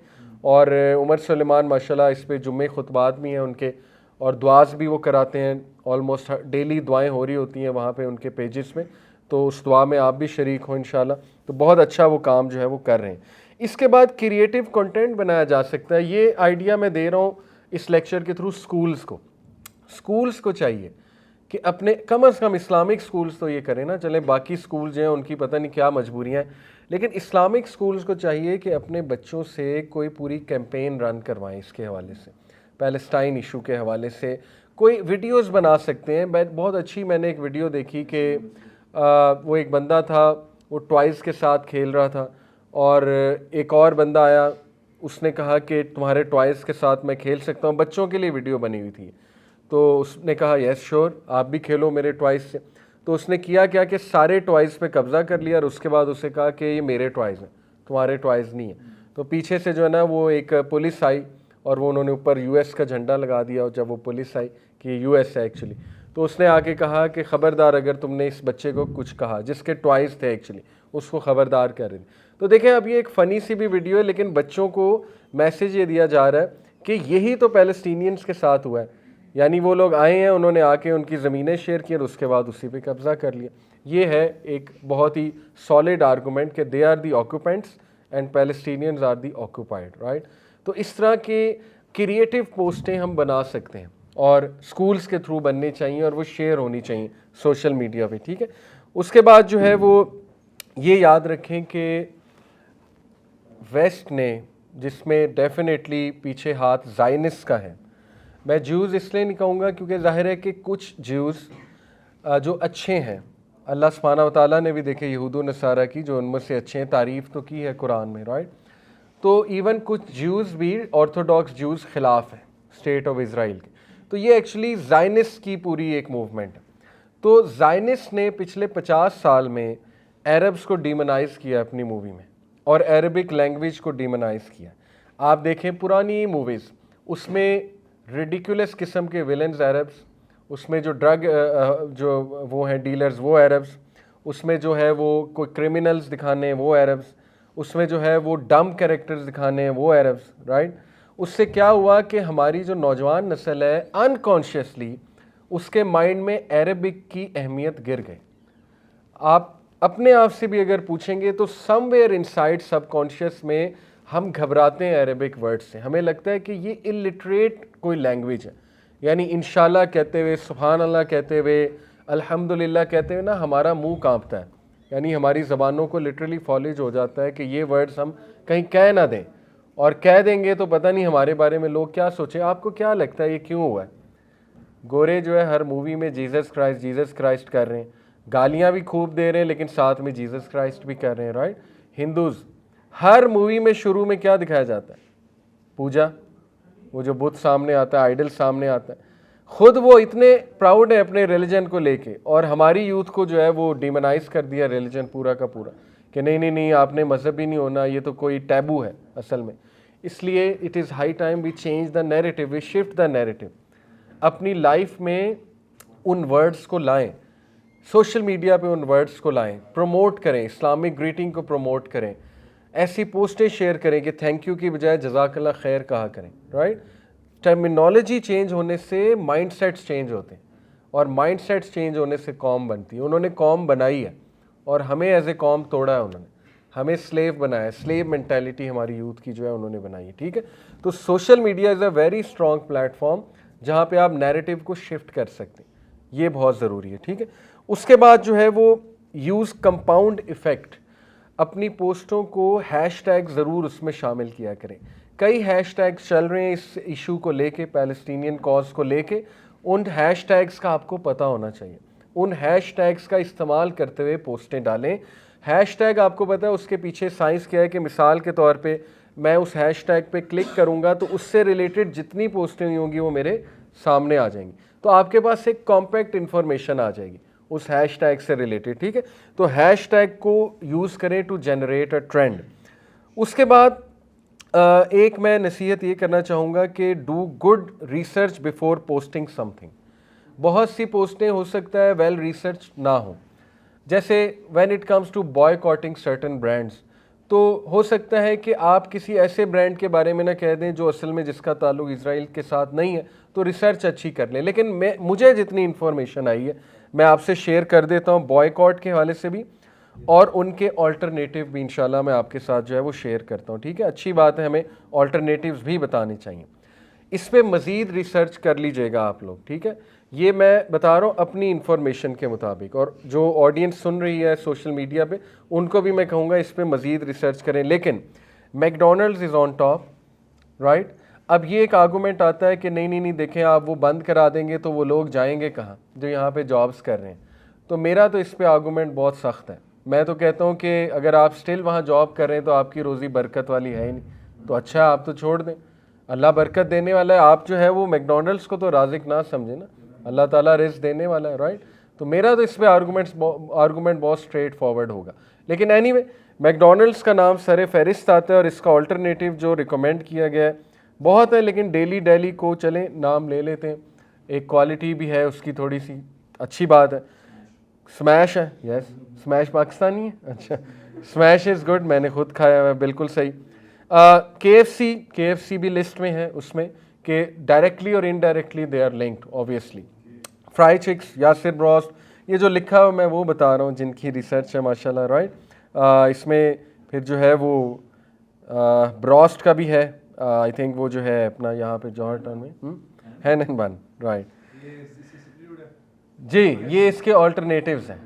और उमर सुलेमान माशाल्लाह इस पे जुम्मे खुतबात भी हैं उनके, और दुआस भी वो कराते हैं, ऑलमोस्ट डेली दुआएं हो रही होती हैं वहाँ पे उनके पेजेस में, तो उस दुआ में आप भी शरीक हो इंशाल्लाह। तो बहुत अच्छा वो काम जो है वो कर रहे हैं। इसके बाद क्रिएटिव कंटेंट बनाया जा सकता है, ये आइडिया मैं दे रहा हूँ इस लेक्चर के थ्रू स्कूल्स को चाहिए कि अपने कम से कम इस्लामिक स्कूल्स तो ये करें ना, चले बाकी स्कूल जो हैं उनकी पता नहीं क्या मजबूरियाँ हैं, लेकिन इस्लामिक स्कूल्स को चाहिए कि अपने बच्चों से कोई पूरी कैंपेन रन करवाएं इसके हवाले से, पैलेस्टाइन इशू के हवाले से कोई वीडियोस बना सकते हैं। बहुत अच्छी मैंने एक वीडियो देखी कि वो एक बंदा था वो टॉयज़ के साथ खेल रहा था और एक और बंदा आया, उसने कहा कि तुम्हारे टॉयज़ के साथ मैं खेल सकता हूँ, बच्चों के लिए वीडियो बनी हुई थी, तो उसने कहा यस श्योर आप भी खेलो मेरे टॉयज़ से। तो उसने किया क्या कि सारे टॉयज़ पे कब्ज़ा कर लिया और उसके बाद उसे कहा कि ये मेरे टॉयज़ हैं, तुम्हारे टॉयज़ नहीं है। तो पीछे से जो है ना वो एक पुलिस आई और वो उन्होंने ऊपर यूएस का झंडा लगा दिया, और जब वो पुलिस आई कि यूएस है एक्चुअली, तो उसने आके कहा कि ख़बरदार अगर तुमने इस बच्चे को कुछ कहा, जिसके टॉयज़ थे एक्चुअली, उसको ख़बरदार कर रहे थे। तो देखें अब ये एक फ़नी सी भी वीडियो है, लेकिन बच्चों को मैसेज ये दिया जा रहा है कि यही तो पैलेस्टीनियंस के साथ हुआ है, यानी वो लोग आए हैं, उन्होंने आके उनकी ज़मीनें शेयर की और उसके बाद उसी पे कब्ज़ा कर लिया। ये है एक बहुत ही सॉलिड आर्गूमेंट कि they are the occupants and Palestinians are the occupied, right. तो इस तरह के क्रिएटिव पोस्टें हम बना सकते हैं और स्कूल्स के थ्रू बननी चाहिए और वो शेयर होनी चाहिए सोशल मीडिया पे, ठीक है। उसके बाद जो है वो ये याद रखें कि वेस्ट ने, जिसमें डेफिनेटली पीछे हाथ ज़ायनिस्ट का है, मैं ज्यूज़ इसलिए नहीं कहूँगा क्योंकि ज़ाहिर है कि कुछ ज्यूज़ जो अच्छे हैं, अल्लाह सुब्हानहू व तआला ने भी देखे यहूद व नसारा की जो उनमें से अच्छे हैं, तारीफ़ तो की है कुरान में, राइट। तो इवन कुछ ज्यूज़ भी ऑर्थोडॉक्स ज्यूज़ ख़िलाफ़ हैं स्टेट ऑफ इज़राइल के। तो ये एक्चुअली ज़ायनिस्ट की पूरी एक मूवमेंट है। तो ज़ायनिस्ट ने पिछले 50 साल में अरब्स को डीमोनाइज़ किया अपनी मूवी में और अरबिक लैंग्वेज को डीमोनाइज़ किया। आप देखें पुरानी मूवीज़, उसमें रिडिकुलस किस्म के विलन्स अरब्स, उसमें जो ड्रग जो वो हैं डीलर्स वो अरब्स, उसमें जो है वो कोई क्रिमिनल्स दिखाने हैं वो अरब्स, उसमें जो है वो डम कैरेक्टर्स दिखाने हैं वो अरब्स, राइट। उससे क्या हुआ कि हमारी जो नौजवान नस्ल है अनकॉन्शियसली उसके माइंड में अरबिक की अहमियत गिर गई। आप अपने आप से भी अगर पूछेंगे तो समवेयर इनसाइड सबकॉन्शियस में हम घबराते हैं अरबिक वर्ड से, हमें लगता है कि ये इलिटरेट कोई लैंग्वेज है, यानी इंशाल्लाह कहते हुए, सुभान अल्लाह कहते हुए, अल्हम्दुलिल्लाह कहते हुए ना हमारा मुंह कांपता है, यानी हमारी ज़बानों को लिटरली फॉलेज हो जाता है कि ये वर्ड्स हम कहीं कह ना दें, और कह देंगे तो पता नहीं हमारे बारे में लोग क्या सोचें। आपको क्या लगता है ये क्यों हुआ है? गोरे जो है हर मूवी में जीसस क्राइस्ट कर रहे हैं, गालियाँ भी खूब दे रहे हैं, लेकिन साथ में जीसस क्राइस्ट भी कर रहे हैं, राइट। हिंदूज़ हर मूवी में शुरू में क्या दिखाया जाता है? पूजा, वो जो बुत सामने आता है, आइडल सामने आता है, खुद वो इतने प्राउड है अपने रिलीजन को लेके, और हमारी यूथ को जो है वो डिमोनाइज कर दिया रिलीजन पूरा का पूरा कि नहीं नहीं नहीं आपने मजहबी नहीं होना, ये तो कोई टैबू है असल में। इसलिए it is high time we change the narrative, we shift the narrative, अपनी लाइफ में उन वर्ड्स को लाएं सोशल मीडिया पे उन वर्ड्स को लाएं, प्रमोट करें, इस्लामिक ग्रीटिंग को प्रमोट करें, ऐसी पोस्टें शेयर करें कि थैंक यू की बजाय जज़ाकल्लाह खैर कहा करें, राइट। टर्मिनोलॉजी चेंज होने से माइंडसेट्स चेंज होते हैं और माइंडसेट्स चेंज होने से कौम बनती है। उन्होंने कौम बनाई है और हमें एज ए कौम तोड़ा है, उन्होंने हमें स्लेव बनाया है। स्लेव मेंटालिटी हमारी यूथ की जो है उन्होंने बनाई है, ठीक है। तो social media is a very strong platform जहाँ पे आप नैरेटिव को शिफ्ट कर सकते हैं, ये बहुत ज़रूरी है, ठीक है। उसके बाद जो है वो यूज़ कंपाउंड इफ़ेक्ट, अपनी पोस्टों को हैशटैग ज़रूर उसमें शामिल किया करें। कई हैशटैग्स चल रहे हैं इस इशू को लेके, पैलेस्टीनियन कॉज को लेके, उन हैशटैग्स का आपको पता होना चाहिए। उन हैशटैग्स का इस्तेमाल करते हुए पोस्टें डालें। हैशटैग आपको पता है उसके पीछे साइंस क्या है कि मिसाल के तौर पे मैं उस हैशटैग पे क्लिक करूंगा तो उससे रिलेटेड जितनी पोस्टें होंगी वो मेरे सामने आ जाएंगी, तो आपके पास एक कॉम्पैक्ट इन्फॉर्मेशन आ जाएगी उस हैशटैग से रिलेटेड, ठीक है। तो हैशटैग को यूज़ करें टू जनरेट अ ट्रेंड। उसके बाद एक मैं नसीहत ये करना चाहूँगा कि do good research before posting something. बहुत सी पोस्टें हो सकता है वेल रिसर्च ना हो, जैसे when it comes to boycotting certain brands, तो हो सकता है कि आप किसी ऐसे ब्रांड के बारे में ना कह दें जो असल में जिसका ताल्लुक इजराइल के साथ नहीं है, तो रिसर्च अच्छी कर लें। लेकिन मुझे जितनी इन्फॉर्मेशन आई है मैं आपसे शेयर कर देता हूँ, बॉयकॉट के हवाले से भी और उनके ऑल्टरनेटिव भी इंशाल्लाह मैं आपके साथ जो है वो शेयर करता हूँ, ठीक है। अच्छी बात है, हमें ऑल्टरनेटिव्स भी बताने चाहिए। इस पर मज़ीद रिसर्च कर लीजिएगा आप लोग, ठीक है। ये मैं बता रहा हूँ अपनी इन्फॉर्मेशन के मुताबिक, और जो ऑडियंस सुन रही है सोशल मीडिया पे उनको भी मैं कहूँगा इस पर मज़ीद रिसर्च करें। लेकिन McDonald's is on top, right. अब ये एक आर्गूमेंट आता है कि नहीं नहीं नहीं, देखें आप वो बंद करा देंगे तो वो लोग जाएंगे कहाँ जो यहाँ पे जॉब्स कर रहे हैं। तो मेरा तो इस पे आर्गूमेंट बहुत सख्त है। मैं तो कहता हूँ कि अगर आप स्टिल वहाँ जॉब कर रहे हैं तो आपकी रोज़ी बरकत वाली है ही नहीं, तो अच्छा है आप तो छोड़ दें, अल्लाह बरकत देने वाला है। आप जो है वो मैकडोनल्ड्स को तो राज़िक ना समझे ना, अल्लाह ताला रिज़्क़ देने वाला है, राइट। तो मेरा तो इस पर आर्गूमेंट बहुत स्ट्रेट फॉरवर्ड होगा। लेकिन एनीवे मैकडोनल्ड्स का नाम सर फहरिस्त आता है और इसका ऑल्टरनेटिव जो रिकमेंड किया गया है बहुत है, लेकिन डेली को चलें नाम ले लेते हैं, एक क्वालिटी भी है उसकी थोड़ी सी, अच्छी बात है। स्मैश है, यस स्मैश पाकिस्तानी है, अच्छा स्मैश इज़ गुड, मैंने खुद खाया हुआ है, बिल्कुल सही। KFC भी लिस्ट में है उसमें कि डायरेक्टली और indirectly they are linked obviously. Fri Chicks, Yasir Broast, ये जो लिखा हुआ मैं वो बता रहा हूँ जिनकी रिसर्च है माशाल्लाह, राइट। इसमें फिर जो है वो ब्रोस्ट का भी है, आई थिंक वो जो है अपना यहाँ पे जॉर्ज टाउन में हैन एंड बन, राइट जी। ये इसके ऑल्टरनेटिव्स हैं,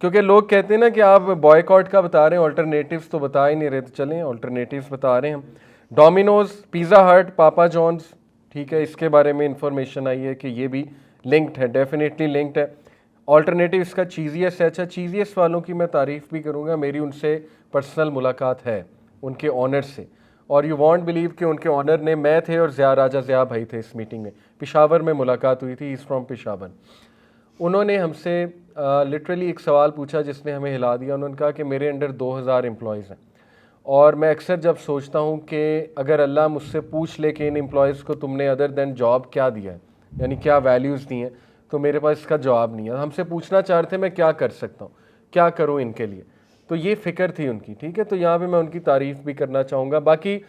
क्योंकि लोग कहते हैं ना कि आप बॉयकॉट का बता रहे हैं, ऑल्टरनेटिव्स तो बता ही नहीं रहे, तो चलें ऑल्टरनेटिव्स बता रहे हैं हम। डोमिनोज, पिज़्ज़ा हट, पापा जॉन्स, ठीक है, इसके बारे में इंफॉर्मेशन आई है कि ये भी लिंक्ड है, डेफिनेटली लिंक्ड है। ऑल्टरनेटिव इसका चीज़ियस है। अच्छा, चीज़ियस वालों की मैं तारीफ़ भी करूँगा, मेरी उनसे पर्सनल मुलाकात है उनके ऑनर से, और यू वॉन्ट बिलीव कि उनके ऑनर ने, मैं थे और राजा ज़िया भाई थे इस मीटिंग में, पेशावर में मुलाकात हुई थी, इज़ फ्रॉम पेशावर। उन्होंने हमसे लिटरली एक सवाल पूछा जिसने हमें हिला दिया। उन्होंने कहा कि मेरे अंडर 2000 एम्प्लॉयज़ हैं, और मैं अक्सर जब सोचता हूँ कि अगर अल्लाह मुझसे पूछ ले कि इन एम्प्लॉयज़ को तुमने अदर देन जॉब क्या दिया है, यानी क्या वैल्यूज़ दी हैं, तो मेरे पास इसका जवाब नहीं है। हमसे पूछना चाह रहे थे मैं क्या कर सकता हूँ, क्या करूँ इनके लिए, तो ये फ़िक्र थी उनकी, ठीक है। तो यहाँ पे मैं उनकी तारीफ़ भी करना चाहूँगा। बाकी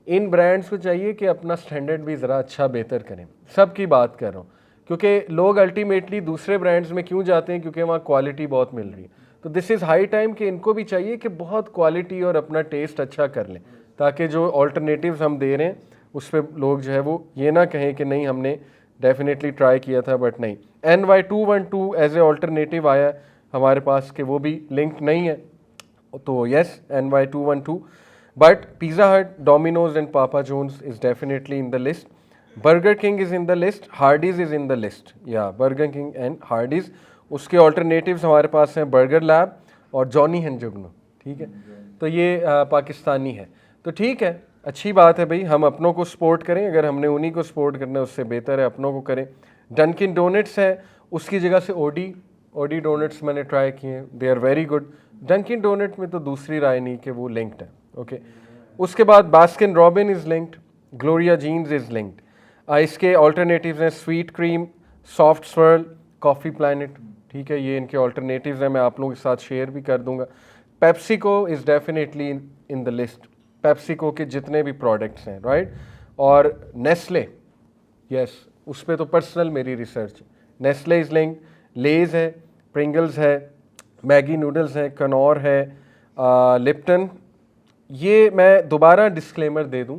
इन ब्रांड्स को चाहिए कि अपना स्टैंडर्ड भी ज़रा अच्छा बेहतर करें, सबकी बात कर रहा हूँ, क्योंकि लोग अल्टीमेटली दूसरे ब्रांड्स में क्यों जाते हैं, क्योंकि वहाँ क्वालिटी बहुत मिल रही है। तो दिस इज़ हाई टाइम कि इनको भी चाहिए कि बहुत क्वालिटी और अपना टेस्ट अच्छा कर लें, ताकि जो ऑल्टरनेटिव्स हम दे रहे हैं उस पर लोग जो है वो ये ना कहें कि नहीं हमने डेफिनेटली ट्राई किया था बट नहीं। NY212 एज ए ऑल्टरनेटिव आया हमारे पास कि वो भी लिंक नहीं है, तो yes NY212, but Pizza Hut, Domino's and Papa John's is definitely in the list. Burger King is in the list, Hardee's is in the list, या बर्गर किंग एंड हार्डीज़। उसके ऑल्टरनेटिव्स हमारे पास हैं Burger Lab और Johnny and Jugnu, ठीक है। तो ये पाकिस्तानी है, तो ठीक है, अच्छी बात है भाई, हम अपनों को सपोर्ट करें, अगर हमने उन्हीं को सपोर्ट करना है उससे बेहतर है अपनों को करें। डनकिन डोनट्स है, उसकी जगह से ओडी डोनट्स मैंने ट्राई किए, they are very good. Dunkin donut में तो दूसरी राय नहीं कि वो लिंक्ड है, ओके। उसके बाद Baskin Robbin is linked, Gloria Jeans is linked. इसके ऑल्टरनेटिव्स हैं Sweet Cream, Soft Swirl, Coffee Planet, ठीक है, ये इनके ऑल्टरनेटिव्स हैं, मैं आप लोगों के साथ शेयर भी कर दूंगा। PepsiCo is definitely in the list, PepsiCo के जितने भी प्रोडक्ट्स हैं, राइट। और नेस्ले, यस, उस पर तो पर्सनल मेरी रिसर्च, नेस्ले इज लिंक, लेज है, प्रिंगल्स है, मैगी नूडल्स हैं, कनौर है, लिप्टन। ये मैं दोबारा डिस्क्लेमर दे दूं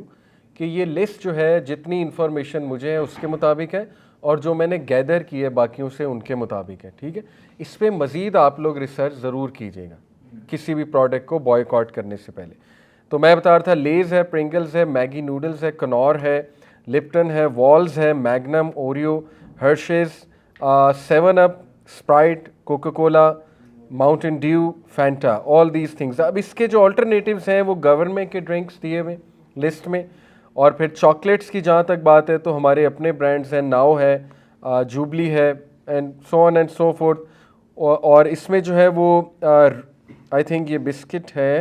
कि ये लिस्ट जो है जितनी इन्फॉर्मेशन मुझे है उसके मुताबिक है, और जो मैंने गैदर की है बाकियों से उनके मुताबिक है, ठीक है। इस पर मज़ीद आप लोग रिसर्च ज़रूर कीजिएगा किसी भी प्रोडक्ट को बॉयकॉट करने से पहले। तो मैं बता रहा था, लेज़ है, प्रिंगल्स है, मैगी नूडल्स है, कनौर है, लिप्टन है, वॉल्स है, Magnum, Oreo, Hershey's, 7 up, Sprite, Coca Cola, Mountain Dew, Fanta, all these things. अब इसके जो ऑल्टरनेटिव्स हैं वो गवर्नमेंट के ड्रिंक्स दिए हुए लिस्ट में। और फिर चॉकलेट्स की जहाँ तक बात है तो हमारे अपने ब्रांड्स हैं, नाउ है, जुबली है, and so on and so forth. और इसमें जो है वो आई थिंक ये बिस्किट है,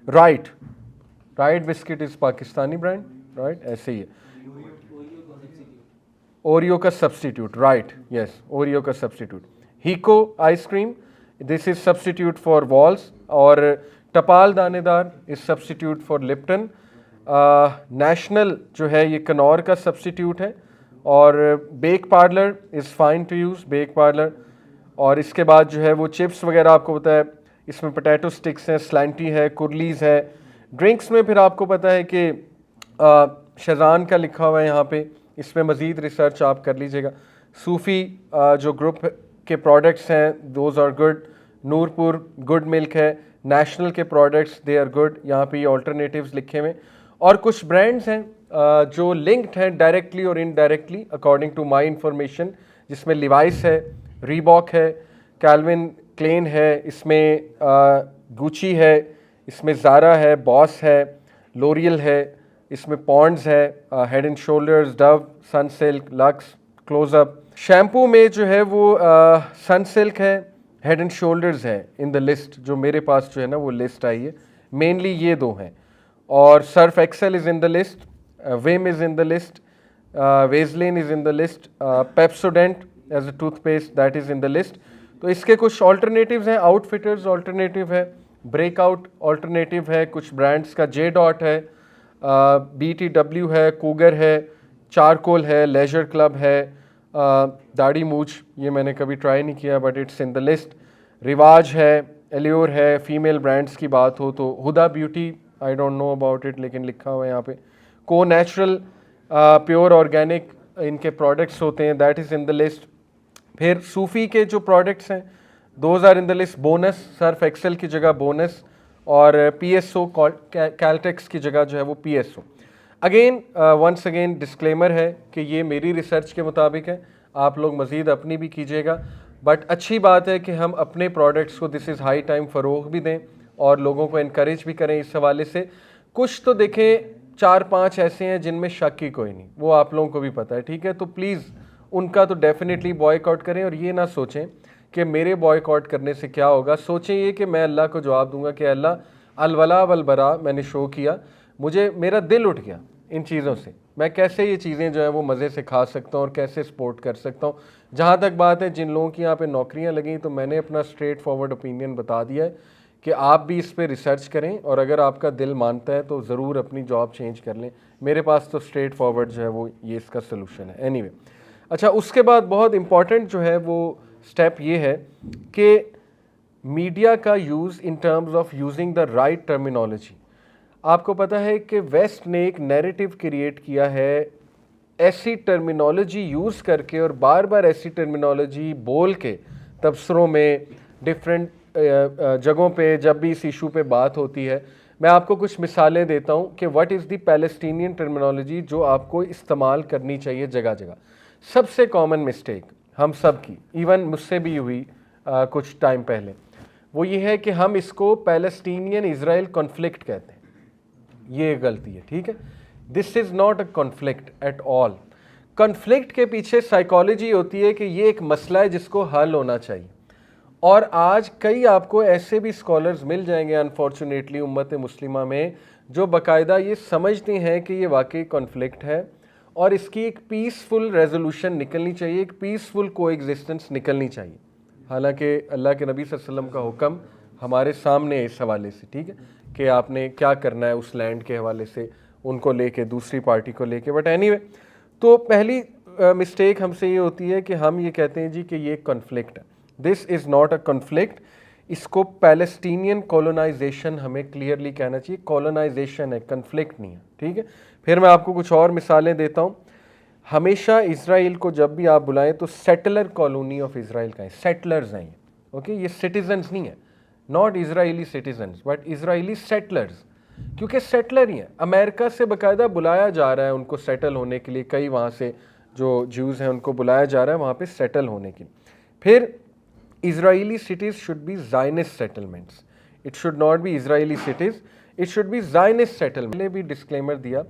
Rite biscuit is Pakistani brand, right, ऐसे ही है। ओरियो का सब्स्टिट्यूट, राइट, यस, ओरियो का substitute. Hico ice cream, this is substitute for Wall's. और Tapal Danedar is substitute for Lipton. National जो है ये कनौर का सब्स्टिट्यूट है। और Bake Parlor is fine to use, Bake Parlor. और इसके बाद जो है वो चिप्स वगैरह आपको पता है, इसमें पोटैटो स्टिक्स हैं, स्लैंटी है, कुरलीज़ है। ड्रिंक्स में फिर आपको पता है कि शेज़ान का लिखा हुआ है यहाँ पे, इसमें मज़ीद रिसर्च आप कर लीजिएगा। सूफ़ी जो ग्रुप के प्रोडक्ट्स हैं those are good. Nurpur good milk है। नेशनल के प्रोडक्ट्स दे आर गुड, यहाँ पे ये ऑल्टरनेटिव्स लिखे हुए। और कुछ ब्रांड्स हैं जो लिंक्ड हैं डायरेक्टली और indirectly according to my information, जिसमें लिवाइस है, रीबॉक है, कैल्विन क्लेन है, इसमें गुची है, इसमें ज़ारा है, बॉस है, लोरियल है, इसमें पॉन्ड्स है, Head and Shoulders, Dove, Sunsilk, Lux, Closeup. Shampoo में जो है वो सनसिल्क है, हेड एंड शोल्डर्स है इन द लिस्ट, जो मेरे पास जो है ना वो लिस्ट आई है, मेनली ये दो हैं। और Surf Excel is in the list, Vim is in the list, Vaseline is in the list, Pepsodent as a toothpaste that is in the list. तो इसके कुछ ऑल्टरनेटिव्स हैं, आउटफिटर्स ऑल्टरनेटिव है, ब्रेकआउट ऑल्टरनेटिव है, कुछ ब्रांड्स का J dot है, BTW है, कूगर है, चारकोल है, लेजर क्लब है, दाढ़ी मूछ ये मैंने कभी ट्राई नहीं किया but it's in the list. Riwaj है, एलियोर है। फीमेल ब्रांड्स की बात हो तो Huda Beauty, I don't know about it लेकिन लिखा हुआ है यहाँ पे। को नेचुरल प्योर ऑर्गेनिक इनके प्रोडक्ट्स होते हैं, that is in the list. फिर सूफ़ी के जो प्रोडक्ट्स हैं those are in the list. Bonus, Surf Excel की जगह बोनस, और PSO कैल्टेक्स की जगह जो है वो PSO। Again once again disclaimer है कि ये मेरी रिसर्च के मुताबिक है, आप लोग मज़ीद अपनी भी कीजिएगा। बट अच्छी बात है कि हम अपने प्रोडक्ट्स को दिस इज़ हाई टाइम फ़रोग़ भी दें और लोगों को इनकरेज भी करें इस हवाले से। कुछ तो देखें 4-5 ऐसे हैं जिनमें शक ही कोई नहीं, वो आप लोगों को भी पता है, ठीक है। तो प्लीज़ उनका तो डेफिनेटली बॉयकॉट करें, और ये ना सोचें कि मेरे बॉयकॉट करने से क्या होगा। सोचें ये कि मैं अल्लाह को जवाब दूंगा कि अल्लाह अलवला वलबरा मैंने शो किया, मुझे मेरा दिल उठ गया इन चीज़ों से, मैं कैसे ये चीज़ें जो है वो मज़े से खा सकता हूँ और कैसे सपोर्ट कर सकता हूँ। जहाँ तक बात है जिन लोगों की यहाँ पे नौकरियाँ लगी, तो मैंने अपना स्ट्रेट फॉरवर्ड ओपिनियन बता दिया है कि आप भी इस पर रिसर्च करें, और अगर आपका दिल मानता है तो ज़रूर अपनी जॉब चेंज कर लें। मेरे पास तो स्ट्रेट फॉरवर्ड जो है वो ये इसका सलूशन है। एनीवे, अच्छा, उसके बाद बहुत इम्पॉर्टेंट जो है वो स्टेप ये है कि मीडिया का use in terms of using the right terminology. आपको पता है कि वेस्ट ने एक नैरेटिव क्रिएट किया है ऐसी टर्मिनोलॉजी यूज़ करके, और बार बार ऐसी टर्मिनोलॉजी बोल के तबसरों में, डिफरेंट जगहों पे जब भी इस इशू पे बात होती है। मैं आपको कुछ मिसालें देता हूँ कि what is the Palestinian terminology जो आपको इस्तेमाल करनी चाहिए जगह जगह। सबसे कॉमन मिस्टेक हम सब की, इवन मुझसे भी हुई कुछ टाइम पहले, वो ये है कि हम इसको पैलेस्टीनियन इजराइल कॉन्फ्लिक्ट कहते हैं। ये गलती है, ठीक है। This is not a conflict at all. Conflict के पीछे साइकोलॉजी होती है कि ये एक मसला है जिसको हल होना चाहिए। और आज कई आपको ऐसे भी स्कॉलर्स मिल जाएंगे अनफॉर्चुनेटली उम्मत मुस्लिमा में, जो बाकायदा ये समझते हैं कि ये वाकई कॉन्फ्लिक्ट है और इसकी एक पीसफुल रेजोल्यूशन निकलनी चाहिए, एक पीसफुल कोएग्जिस्टेंस निकलनी चाहिए। हालांकि अल्लाह के नबी सल्लल्लाहु अलैहि वसल्लम का हुक्म हमारे सामने है इस हवाले से, ठीक है, कि आपने क्या करना है उस लैंड के हवाले से, उनको लेके, दूसरी पार्टी को लेके। बट एनीवे, तो पहली मिस्टेक हमसे ये होती है कि हम ये कहते हैं जी कि ये कॉन्फ्लिक्ट है। This is not a conflict, इसको पैलेस्टीनियन कॉलोनाइजेशन हमें क्लियरली कहना चाहिए। कॉलोनाइजेशन है, कॉन्फ्लिक्ट नहीं है, ठीक है। फिर मैं आपको कुछ और मिसालें देता हूँ। हमेशा इसराइल को जब भी आप बुलाएं तो सेटलर कॉलोनी ऑफ इसराइल का है, सेटलर्स हैं, ओके, ये सिटीजन्स नहीं है, not Israeli citizens but Israeli settlers, क्योंकि सेटलर ही हैं। अमेरिका से बाकायदा बुलाया जा रहा है उनको सेटल होने के लिए, कई वहाँ से जो ज्यूज़ हैं उनको बुलाया जा रहा है वहाँ पे सेटल होने के लिए। फिर Israeli cities should be Zionist settlements, it should not be Israeli cities, it should be Zionist settlement. पहले भी डिस्क्लेमर दिया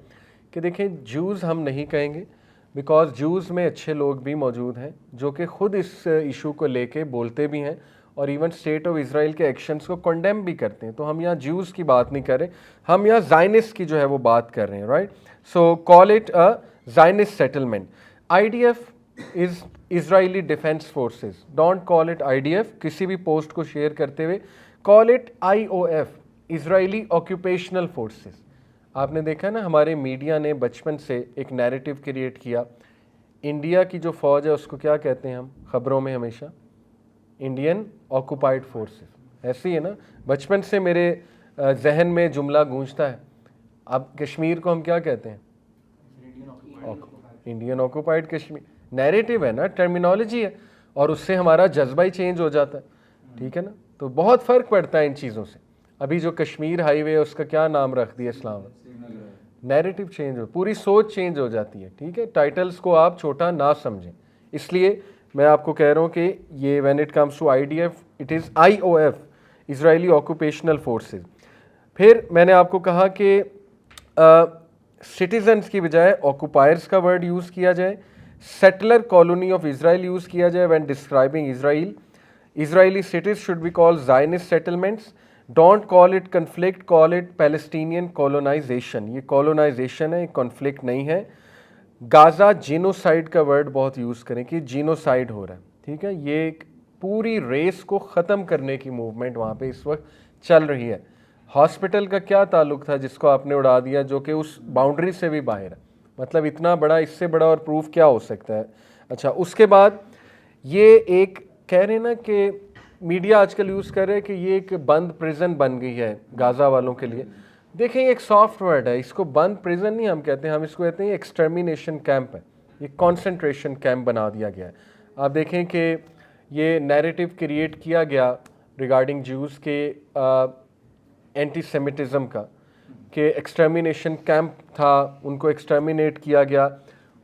कि देखें, ज्यूज़ हम नहीं कहेंगे, बिकॉज ज्यूज़ में अच्छे लोग भी मौजूद हैं जो कि ख़ुद इस इशू को लेके बोलते भी हैं और इवन स्टेट ऑफ इसराइल के एक्शंस को कंडेम भी करते हैं। तो हम यहाँ ज्यूज़ की बात नहीं कर रहे, हम यहाँ ज़ायनिस्ट की जो है वो बात कर रहे हैं, right. So call it a Zionist settlement. IDF is Israeli defence forces, don't call it IDF। किसी भी पोस्ट को शेयर करते हुए call it IOF, Israeli occupational forces. आपने देखा ना, हमारे मीडिया ने बचपन से एक नैरेटिव क्रिएट किया, इंडिया की जो फ़ौज है उसको क्या कहते हैं हम ख़बरों में हमेशा, इंडियन ऑक्यूपाइड फोर्सेस। ऐसे ही है ना, बचपन से मेरे जहन में जुमला गूंजता है। अब कश्मीर को हम क्या कहते हैं, इंडियन ऑक्यूपाइड कश्मीर। नैरेटिव है ना, टर्मिनोलॉजी है, और उससे हमारा जज्बा ही चेंज हो जाता है, ठीक है ना। तो बहुत फ़र्क पड़ता है इन चीज़ों से। अभी जो कश्मीर हाईवे है उसका क्या नाम रख दिया इस्लाम, नैरेटिव चेंज हो, पूरी सोच चेंज हो जाती है, ठीक है। टाइटल्स को आप छोटा ना समझें। इसलिए मैं आपको कह रहा हूँ कि ये when it comes to IDF, it is IOF, Israeli occupational forces. फिर मैंने आपको कहा कि सिटीजन्स की बजाय ऑक्यूपायर्स का वर्ड यूज़ किया जाए, settler colony of Israel use किया जाए when describing Israel. Israeli cities should be called Zionist settlements, don't call it conflict, call it Palestinian colonisation. ये कॉलोनाइजेशन है, कॉन्फ्लिक्ट नहीं है। गाज़ा जीनोसाइड का वर्ड बहुत यूज़ करें कि जीनोसाइड हो रहा है, ठीक है। ये एक पूरी रेस को ख़त्म करने की मूवमेंट वहाँ पे इस वक्त चल रही है। हॉस्पिटल का क्या ताल्लुक था जिसको आपने उड़ा दिया, जो कि उस बाउंड्री से भी बाहर है। मतलब इतना बड़ा, इससे बड़ा और प्रूफ क्या हो सकता है। अच्छा, उसके बाद ये एक कह रहे हैं ना कि मीडिया आजकल यूज़ कर रहे हैं कि ये एक बंद प्रिजन बन गई है गाज़ा वालों के लिए। देखें, एक सॉफ्ट वर्ड है, इसको बंद प्रिजन नहीं हम कहते हैं, हम इसको कहते हैं एक्सटर्मिनेशन कैंप है, ये कॉन्सेंट्रेशन कैंप बना दिया गया है। आप देखें कि ये नैरेटिव क्रिएट किया गया रिगार्डिंग ज्यूज़ के एंटी सेमिटिज़म का, कि एक्सटर्मिनेशन कैंप था, उनको एक्सटर्मिनेट किया गया।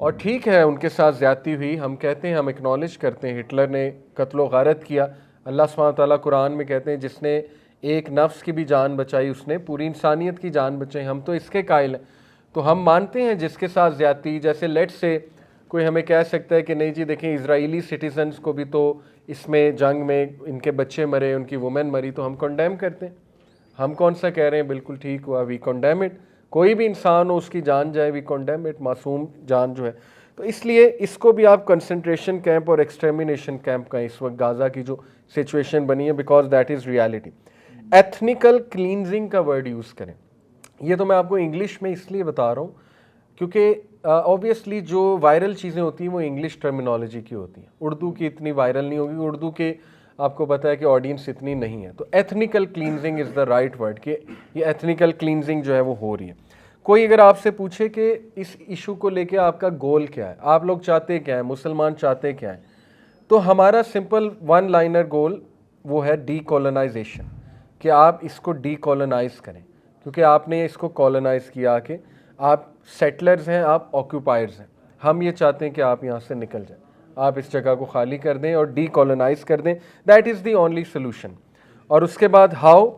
और ठीक है, उनके साथ ज़्यादती हुई, हम कहते हैं, हम एक्नॉलेज करते हैं, हिटलर ने कत्लो गारत किया। अल्लाह सुब्हानहू तआला कुरान में कहते हैं जिसने एक नफ्स की भी जान बचाई उसने पूरी इंसानियत की जान बचाई। हम तो इसके कायल हैं, तो हम मानते हैं जिसके साथ ज़्यादती, जैसे लेट से कोई हमें कह सकता है कि नहीं जी देखें, इजरायली सिटीजन्स को भी तो इसमें जंग में इनके बच्चे मरे, उनकी वुमेन मरी, तो हम कंडेम करते हैं। हम कौन सा कह रहे हैं बिल्कुल ठीक हुआ, वी कंडेम इट। कोई भी इंसान हो उसकी जान जाए, वी कंडेम इट, मासूम जान जो है। तो इसलिए इसको भी आप कंसंट्रेशन कैंप और एक्सटर्मिनेशन कैंप का इस वक्त गाज़ा की जो सिचुएशन बनी है, because that is reality. Ethnical cleansing का वर्ड यूज़ करें, ये तो मैं आपको इंग्लिश में इसलिए बता रहा हूँ क्योंकि ऑब्वियसली जो वायरल चीज़ें होती हैं वो इंग्लिश टर्मिनोलॉजी की होती हैं, उर्दू की इतनी वायरल नहीं होगी, उर्दू के आपको पता है कि ऑडियंस इतनी नहीं है। तो ethnical cleansing is the right word, कि ये एथनिकल क्लींजिंग जो है वो हो रही है। कोई अगर आपसे पूछे कि इस इशू को लेके आपका गोल क्या है, आप लोग चाहते क्या है, मुसलमान चाहते क्या है, तो हमारा सिंपल वन लाइनर गोल वो है डीकोलोनाइजेशन, कि आप इसको डीकोलोनाइज करें, क्योंकि आपने इसको कॉलोनाइज किया कि आप सेटलर्स हैं, आप ऑक्यूपायर्स हैं। हम ये चाहते हैं कि आप यहाँ से निकल जाएं, आप इस जगह को खाली कर दें और डीकोलोनाइज कर दें। That is the only solution. और उसके बाद हाउ,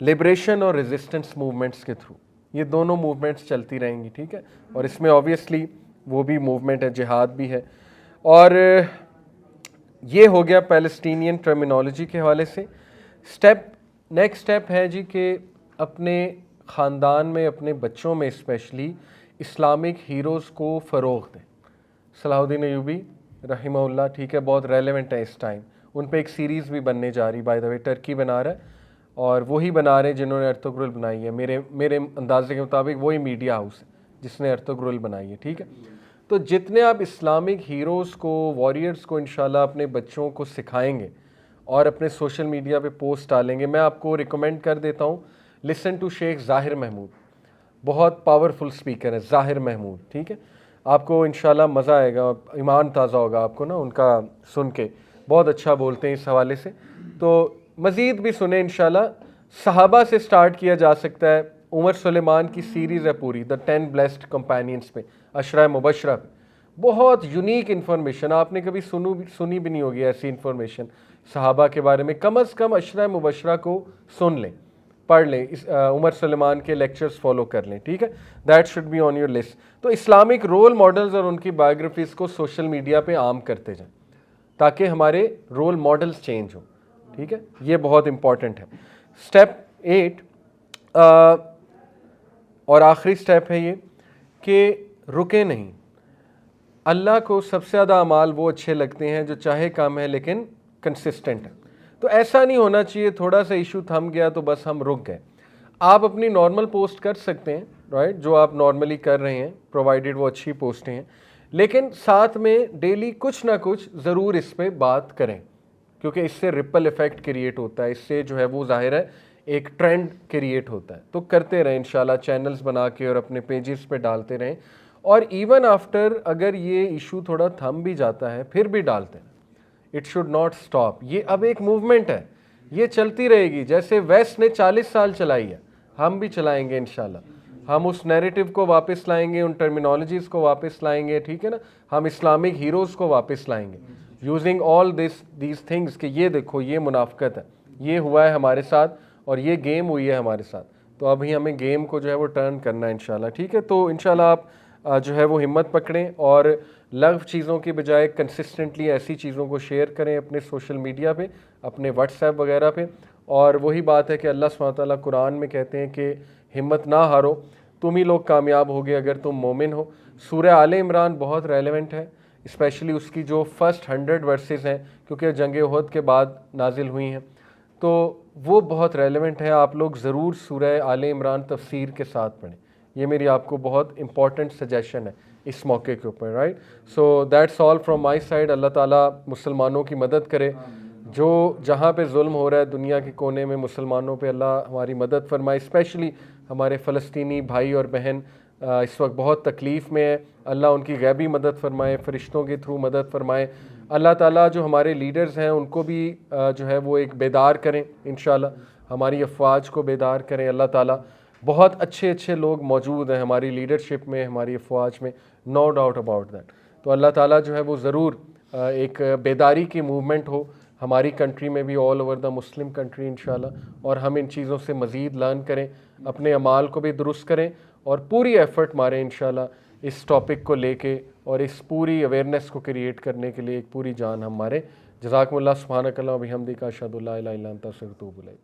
लिबरेशन और रेजिस्टेंस मूवमेंट्स के थ्रू, ये दोनों मूवमेंट्स चलती रहेंगी, ठीक है। और इसमें ऑब्वियसली वो भी मूवमेंट है, जिहाद भी है। और ये हो गया पैलेस्टीनियन टर्मिनोलॉजी के हवाले से। नेक्स्ट स्टेप है जी कि अपने ख़ानदान में, अपने बच्चों में स्पेशली इस्लामिक हीरोज़ को फ़रोग़ दें। सलाहुद्दीन अय्यूबी रहिमहुल्लाह, ठीक है, बहुत रेलेवेंट है इस टाइम, उन पे एक सीरीज़ भी बनने जा रही, बाय द वे टर्की बना रहा है और वही बना रहे हैं जिन्होंने अर्तुगरुल बनाई है। मेरे अंदाजे के मुताबिक वही मीडिया हाउस है जिसने अर्तुगरुल बनाई है, ठीक है। तो जितने आप इस्लामिक हीरोज़ को, वॉरियर्स को इंशाल्लाह अपने बच्चों को सिखाएंगे और अपने सोशल मीडिया पे पोस्ट डालेंगे, मैं आपको रिकमेंड कर देता हूँ, लिसन टू शेख ज़ाहिर महमूद, बहुत पावरफुल स्पीकर है ज़ाहिर महमूद, ठीक है। आपको इंशाल्लाह मज़ा आएगा, ईमान ताज़ा होगा आपको ना उनका सुन के, बहुत अच्छा बोलते हैं इस हवाले से। तो मज़ीद भी सुने इंशाल्लाह। सहाबा से स्टार्ट किया जा सकता है, उमर सुलेमान की सीरीज़ है पूरी, द 10 ब्लेस्ड कंपेनियंस पे, अशरा मुबशरा पे, बहुत यूनिक इन्फॉर्मेशन, आपने कभी सुनी भी नहीं होगी ऐसी इन्फॉर्मेशन सहाबा के बारे में। कम अज़ कम अशरा मुबशरा को सुन लें, पढ़ लें, उमर सुलेमान के लेक्चर्स फॉलो कर लें, ठीक है। That should be on your list. तो इस्लामिक रोल मॉडल्स और उनकी बायोग्राफीज़ को सोशल मीडिया पे आम करते जाएं ताकि हमारे रोल मॉडल्स चेंज हों, ठीक है। ये बहुत इंपॉर्टेंट है। स्टेप 8 और आखिरी स्टेप है ये कि रुके नहीं। अल्लाह को सबसे ज़्यादा अमाल वो अच्छे लगते हैं जो चाहे काम है लेकिन कंसिस्टेंट है। तो ऐसा नहीं होना चाहिए थोड़ा सा इशू थम गया तो बस हम रुक गए। आप अपनी नॉर्मल पोस्ट कर सकते हैं, राइट, जो आप नॉर्मली कर रहे हैं, प्रोवाइडेड वो अच्छी पोस्टें हैं, लेकिन साथ में डेली कुछ ना कुछ ज़रूर इस पर बात करें क्योंकि इससे रिपल इफ़ेक्ट क्रिएट होता है, इससे जो है वो ज़ाहिर है एक ट्रेंड क्रिएट होता है। तो करते रहें इंशाल्लाह, चैनल्स बना के और अपने पेजेस पे डालते रहें। और इवन आफ्टर अगर ये इशू थोड़ा थम भी जाता है फिर भी डालते हैं, इट शुड नॉट स्टॉप। ये अब एक मूवमेंट है, ये चलती रहेगी। जैसे वेस्ट ने 40 साल चलाई है, हम भी चलाएंगे इंशाल्लाह। हम उस नैरेटिव को वापस लाएंगे, उन टर्मिनोलॉजीज़ को वापस लाएंगे, ठीक है ना। हम इस्लामिक हीरोज़ को वापस लाएंगे यूजिंग ऑल दीज थिंग्स कि ये देखो ये मुनाफकत है, ये हुआ है हमारे साथ और ये गेम हुई है हमारे साथ। तो अभी हमें गेम को जो है वो टर्न करना है इंशाल्लाह, ठीक है। तो इंशाल्लाह आप जो है वो हिम्मत पकड़ें और लघु चीज़ों की बजाय कंसिस्टेंटली ऐसी चीज़ों को शेयर करें अपने सोशल मीडिया पे, अपने व्हाट्सएप वगैरह पे। और वही बात है कि अल्लाह सुब्हानहू तआला कुरान में कहते हैं कि हिम्मत ना हारो, तुम ही लोग कामयाब होगे अगर तुम मोमिन हो। सूरह आले इमरान बहुत रेलेवेंट है, स्पेशली उसकी जो फर्स्ट 100 वर्सेस हैं, क्योंकि जंग उहद के बाद नाजिल हुई हैं, तो वो बहुत रेलेवेंट है। आप लोग ज़रूर सूरह आले इमरान तफसीर के साथ पढ़ें, ये मेरी आपको बहुत इंपॉर्टेंट सजेशन है इस मौके के ऊपर, right. So that's all from my side. Allah ताला मुसलमानों की मदद करे, जो जहाँ पे जुल्म हो रहा है दुनिया के कोने में मुसलमानों पे अल्लाह हमारी मदद फरमाए। स्पेशली हमारे फ़लस्तीनी भाई और बहन इस वक्त बहुत तकलीफ़ में है, अल्लाह उनकी गैबी मदद फरमाए, फ़रिश्तों के थ्रू मदद फरमाए। अल्लाह ताला जो हमारे लीडर्स हैं उनको भी जो है वो एक बेदार करें इंशाल्लाह, हमारी अफवाज को बेदार करें। अल्लाह ताला, बहुत अच्छे अच्छे लोग मौजूद हैं हमारी लीडरशिप में, हमारी अफवाज में, नो डाउट अबाउट दैट। तो अल्लाह ताला जो है वो ज़रूर एक बेदारी की मूवमेंट हो हमारी कंट्री में भी, all over the Muslim country इंशाल्लाह, और हम इन चीज़ों से मज़ीद लर्न करें, अपने अमाल को भी दुरुस्त करें और पूरी एफ़र्ट मारें इंशाल्लाह इस टॉपिक को लेके और इस पूरी अवेयरनेस को क्रिएट करने के लिए एक पूरी जान हम मारें। जज़ाकुमुल्लाह, सुब्हानकल्लाह व बिहम्दिका, अशहदु अल्ला इलाहा इल्ला अंता, अस्तगफिरुका व अतूबु इलैक।